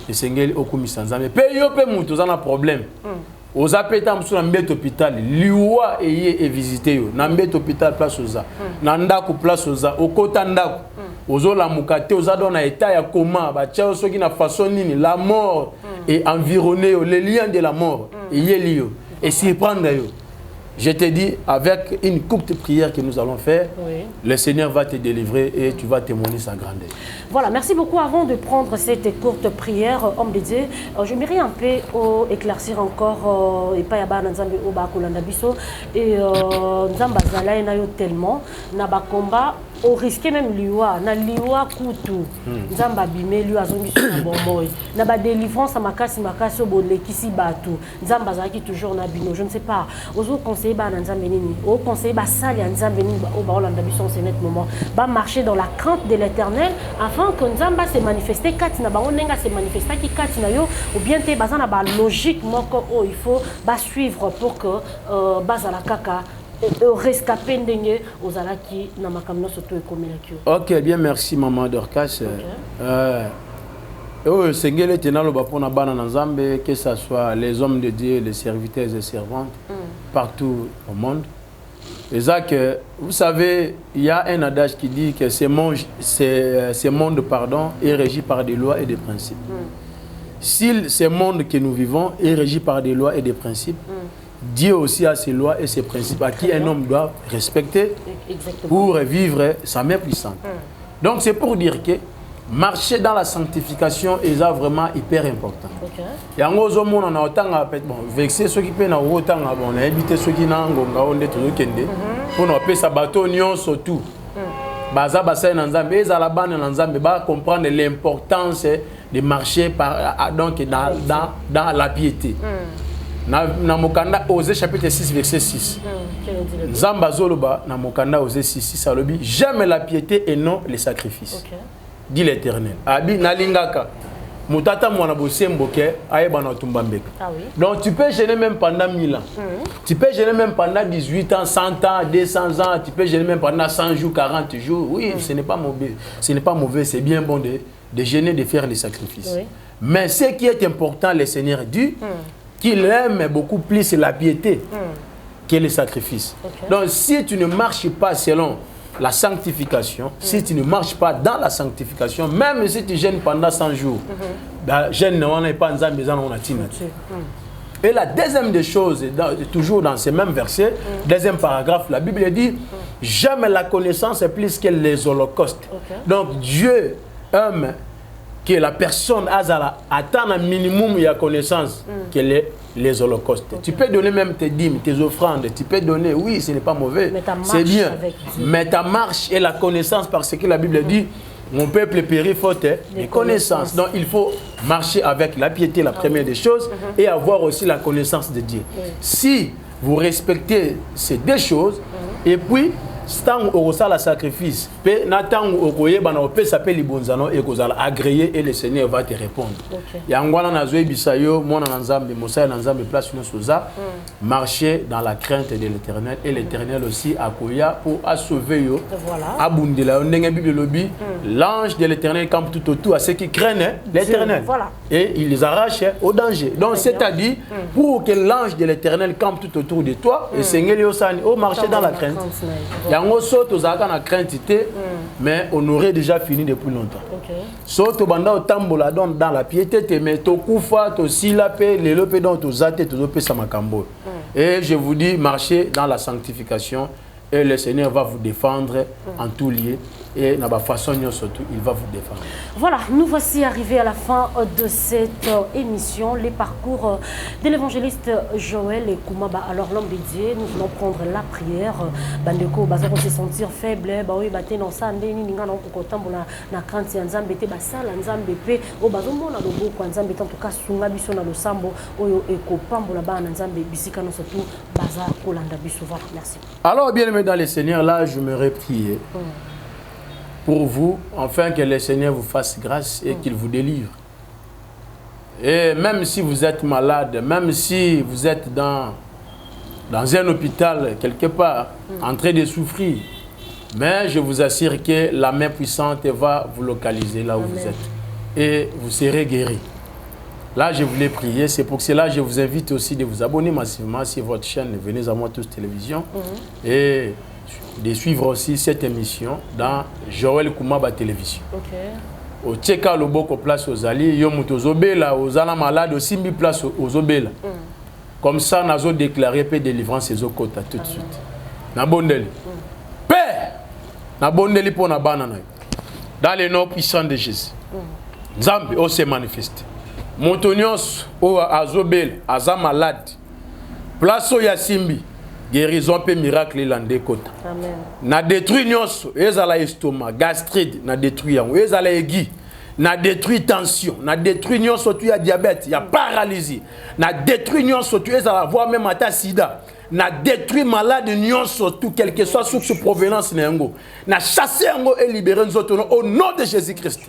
Le Seigneur au commissaire pe yo pe mutu za problème aux apeta msuna mbet hôpital liwa eye visiter yo na mbet hôpital place oza na ndako place oza okota ndako ozola mukate oza dans na état ya coma ba tia soki na façon nini la mort est environné le lien de la mort eye liyo et surprendre yo. Je te dis, avec une courte prière que nous allons faire, le Seigneur va te délivrer et tu vas témoigner sa grandeur. Voilà, merci beaucoup. Avant de prendre cette courte prière, homme de Dieu, j'aimerais un peu éclaircir encore et pas yaba Nzambe Obakolanda biso et Nzamba Zala na yo tellement na ba combat au risque même liwa na liwa kutu Nzamba bimé lui azongi sur bomboy na ba délivrance makasi obole kisi batu Nzamba zaki toujours na bino je ne sais pas ozo conseiller ba Nzambe nini au conseiller ba sali Nzambe nini au Baolanda biso c'est net moment ba marcher dans la crainte de l'Éternel afin que Nzamba se manifester kati na bango nenga se manifester ki kati na yo ou bien te bazana ba logique moko il faut ba suivre pour que bazala kaka rescapé ndenge aux alaki na makamno surtout ekomelaki. OK, bien merci maman Dorcas. Seigneur est dans le bapona bana Nzambe que ce soit les hommes de Dieu, les serviteurs et servantes partout au monde. Et ça que vous savez, il y a un adage qui dit que ce monde pardon est régi par des lois et des principes. si ce monde que nous vivons est régi par des lois et des principes, Dieu aussi a ses lois et ses principes à qui un homme doit respecter pour vivre sa mère puissante. Donc c'est pour dire que marcher dans la sanctification est vraiment hyper important. Et en gros, on a autant vexé ceux qui peuvent autant on a évité ceux qui n'ont pas tout kende pour nous appeler ça bateau nion surtout. Baza basa nanzambe ezala bana nanzambe ba comprendre l'importance de marcher donc dans la piété. Na mokanda Osée chapitre 6 verset 6. Nzamba zoloba na mokanda Osée 6 alobi j'aime la piété et non les sacrifices. Dit l'Éternel. Abi nalingaka mutata mwana bosembo ke ayeba na tumbambeka. Donc tu peux jeûner même pendant 1000 ans. Tu peux jeûner même pendant 18 ans, 100 ans, 200 ans, tu peux jeûner même pendant 100 jours, 40 jours. Oui, ce n'est pas mauvais. Ce n'est pas mauvais, c'est bien bon de jeûner, de faire les sacrifices. Mais ce qui est important, le Seigneur dit qu'il aime beaucoup plus la piété que les sacrifices. Donc si tu ne marches pas selon la sanctification, si tu ne marches pas dans la sanctification, même si tu jeûnes pendant 100 jours, jeûne n'est pas en maison, on a tina. Et la deuxième des choses, toujours dans ces mêmes versets, deuxième paragraphe, la Bible dit j'aime la connaissance plus que les holocaustes. Donc Dieu aime que la personne atteint un minimum de connaissance que les holocaustes. Tu peux donner même tes dîmes, tes offrandes, tu peux donner, oui, ce n'est pas mauvais, c'est bien. Mais ta marche et la connaissance, parce que la Bible dit, mon peuple périt faute de connaissance. Donc il faut marcher avec la piété, la première des choses, et avoir aussi la connaissance de Dieu. Si vous respectez ces deux choses, et puis, tant au la sacrifice, tant au koye bana ope s'appelle libonzano et kozala agréé et le Seigneur va te répondre. Yangwana nazoe bisayo mona nzambe mosaya nzambe place no soza marcher dans la crainte de l'Éternel et l'Éternel aussi akoya pour sauver yo. Abundela ndenge Bible lobi l'ange de l'Éternel campe tout autour à ceux qui craignent l'Éternel. Et il les arrache au danger. Donc c'est-à-dire pour que l'ange de l'Éternel campe tout autour de toi et Seigneur yo sani au marcher dans la crainte. Yango soto zaka na crainte mais on aurait déjà fini depuis longtemps. Soto banda otambola dans la piété te mais to kufa to silape le lope dans to zate to lope samakambo. Et je vous dis marchez dans la sanctification et le Seigneur va vous défendre en tout lieu et dans la façon surtout il va vous défendre. Voilà, nous voici arrivés à la fin de cette émission, les parcours de l'évangéliste Joël et Koumaba. Alors l'homme de Dieu, nous voulons prendre la prière. Bandeko, baza ko se sentir faible, ba oui baté non ça ndeni ninga non ko tambola na kanti nzambe te basala nzambe pe o bazo mona loboko nzambe en tout cas sunga biso na losambo oyo ekopambola ba nzambe bisika no surtout baza kolanda biso. Voilà, merci. Alors bien aimé dans le Seigneur, là je me prier pour vous, afin que le Seigneur vous fasse grâce et qu'il vous délivre. Et même si vous êtes malade, même si vous êtes dans un hôpital quelque part, en train de souffrir, mais je vous assure que la main puissante va vous localiser là où vous êtes. Et vous serez guéri. Là, je voulais prier. C'est pour cela que je vous invite aussi de vous abonner massivement sur votre chaîne Venez à moi tous télévision. Et de suivre aussi cette émission dans Joël Koumaba télévision. Au Tcheka Loboko place aux alliés, Yomuto Zobela, aux Ala malades aussi mis place aux Obela. Comme ça, nous avons déclaré paix délivrance et Zokota tout de suite. Nabondeli. Père! Nabondeli pour Nabanana. Dans le nom puissant de Jésus. Nzambe, on s'est manifesté. Montonios, au Azobel, Aza malade. Place au Yasimbi. Guérison pe miracle lande kota. Amen. Na détruit nyonso, ezala estomac, gastrite, na détruit yango, ezala aiguë, na détruit tension, na détruit nyonso tu ya diabète, ya paralysie, na détruit nyonso tu ezala voire même ata sida, na détruit malade nyonso tout quel que soit sous provenance na yango, na chasser yango et libérer nzoto au nom de Jésus-Christ.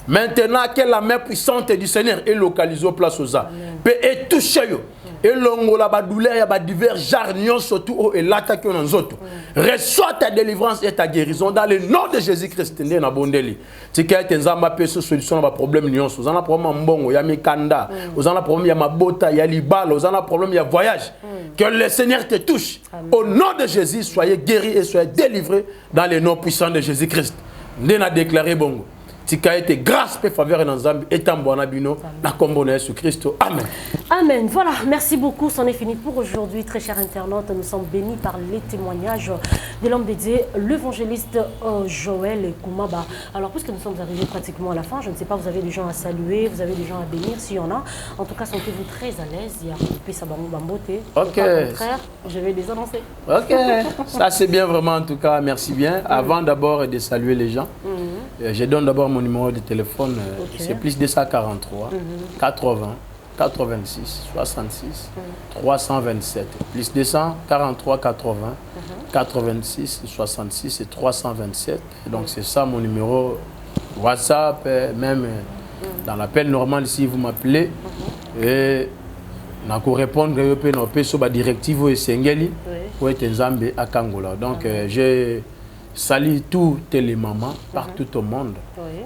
Maintenant que la main puissante du Seigneur est localisée au place aux âmes, peut être touché yo. Et l'ongola ba douleur ya ba divers jarnions surtout et l'attaque on nzoto. Reçois ta délivrance et ta guérison dans le nom de Jésus-Christ ndé na bondeli. Tika tenzamba pe solution ba problème nyonso. Vous en a problème mbongo ya mikanda, vous en a problème ya mabota ya libala, vous en a problème ya voyage. Que le Seigneur te touche. Amen. Au nom de Jésus, soyez guéris et soyez délivrés dans le nom puissant de Jésus-Christ. Ndé na déclaré bongo. tika ete grâce pe faveur na Nzambe etambona bino na kombo na Yesu Christ. Amen. Amen. Voilà, merci beaucoup. C'en est fini pour aujourd'hui, très chers internautes. Nous sommes bénis par les témoignages de l'homme dédié, l'évangéliste Joël Koumaba. Alors, puisque nous sommes arrivés pratiquement à la fin, je ne sais pas, vous avez des gens à saluer, vous avez des gens à bénir, s'il y en a. En tout cas, sentez-vous très à l'aise. Il y a coupé sa bamboté. Ok. Au contraire, je vais les annoncer. Ok, ça c'est bien vraiment en tout cas, merci bien. Avant d'abord de saluer les gens, je donne d'abord mon numéro de téléphone, c'est plus 243 80 86 66 327. Plus 243 80 86 66 et 327. Et donc c'est ça mon numéro WhatsApp, même dans l'appel normal si vous m'appelez. Et je peux répondre sur la directive Sengeli pour être Nzambe à Kangola. Donc je salue toutes les mamans partout au monde.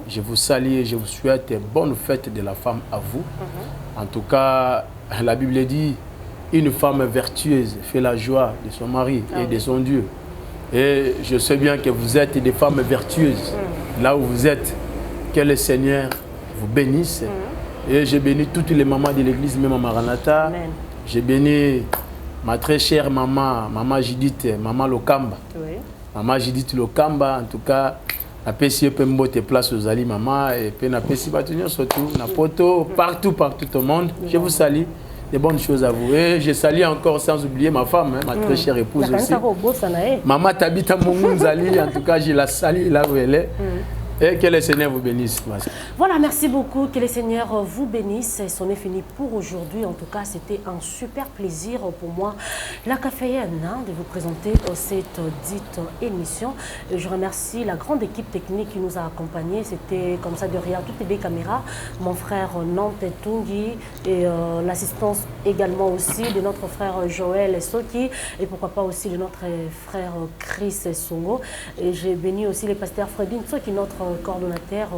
Je vous salue et je vous souhaite bonne fête de la femme à vous. En tout cas, la Bible dit une femme vertueuse fait la joie de son mari et de son Dieu. Et je sais bien que vous êtes des femmes vertueuses. Là où vous êtes, que le Seigneur vous bénisse. Et je bénis toutes les mamans de l'église, même à Maranatha. Je bénis ma très chère maman, maman Judith, maman Lokamba. Maman Judith Lokamba, en tout cas, na pesi pembo te place aux ali maman et puis na pesi batunyo surtout na poto partout au monde. Je vous salue, des bonnes choses à vous. Et je salue encore sans oublier ma femme, ma très chère épouse aussi. Maman Tabita Mounzali, en tout cas, je la salue là où elle est. Et que le Seigneur vous bénisse. Voilà, merci beaucoup. Que le Seigneur vous bénisse. C'en est fini pour aujourd'hui. En tout cas, c'était un super plaisir pour moi, la caféenne, de vous présenter cette dite émission. Et je remercie la grande équipe technique qui nous a accompagnés. C'était comme ça derrière toutes les caméras. Mon frère Nante Tungi et l'assistance également aussi de notre frère Joël Soki et pourquoi pas aussi de notre frère Chris Songo. Et j'ai béni aussi les pasteurs Fredine Soki, notre coordonnateur,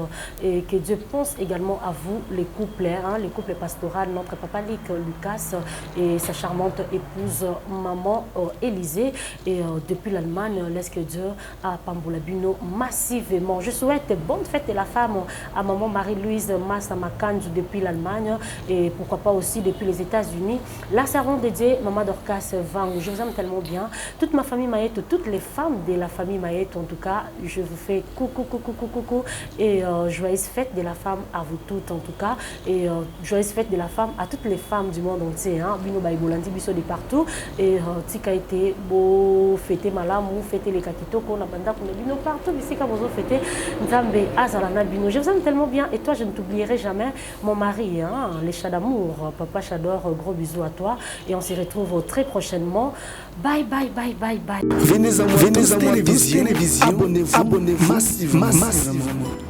et que Dieu pense également à vous, les couples pastoraux, notre papa Lucas et sa charmante épouse maman Élisée. Et depuis l'Allemagne, laisse que Dieu a Pamboulabino massivement. Je souhaite bonne fête de la femme à maman Marie-Louise Massa Makanju depuis l'Allemagne et pourquoi pas aussi depuis les États-Unis. La servante de Dieu, maman Dorcas Vang, je vous aime tellement bien. Toute ma famille Maïette, toutes les femmes de la famille Maïette, en tout cas, je vous fais coucou et joyeuse fête de la femme à vous toutes en tout cas et joyeuse fête de la femme à toutes les femmes du monde entier bino baibolandi biso de partout et tika été beau fêter malamu fêter les kakitoko na banda pour bino partout bisika bozo fêter nzambe azala na bino. Je vous aime tellement bien et toi je ne t'oublierai jamais mon mari les chats d'amour papa Chador, gros bisous à toi et on se retrouve très prochainement. Bye. Venez à moi, télévision, abonnez-vous massivement.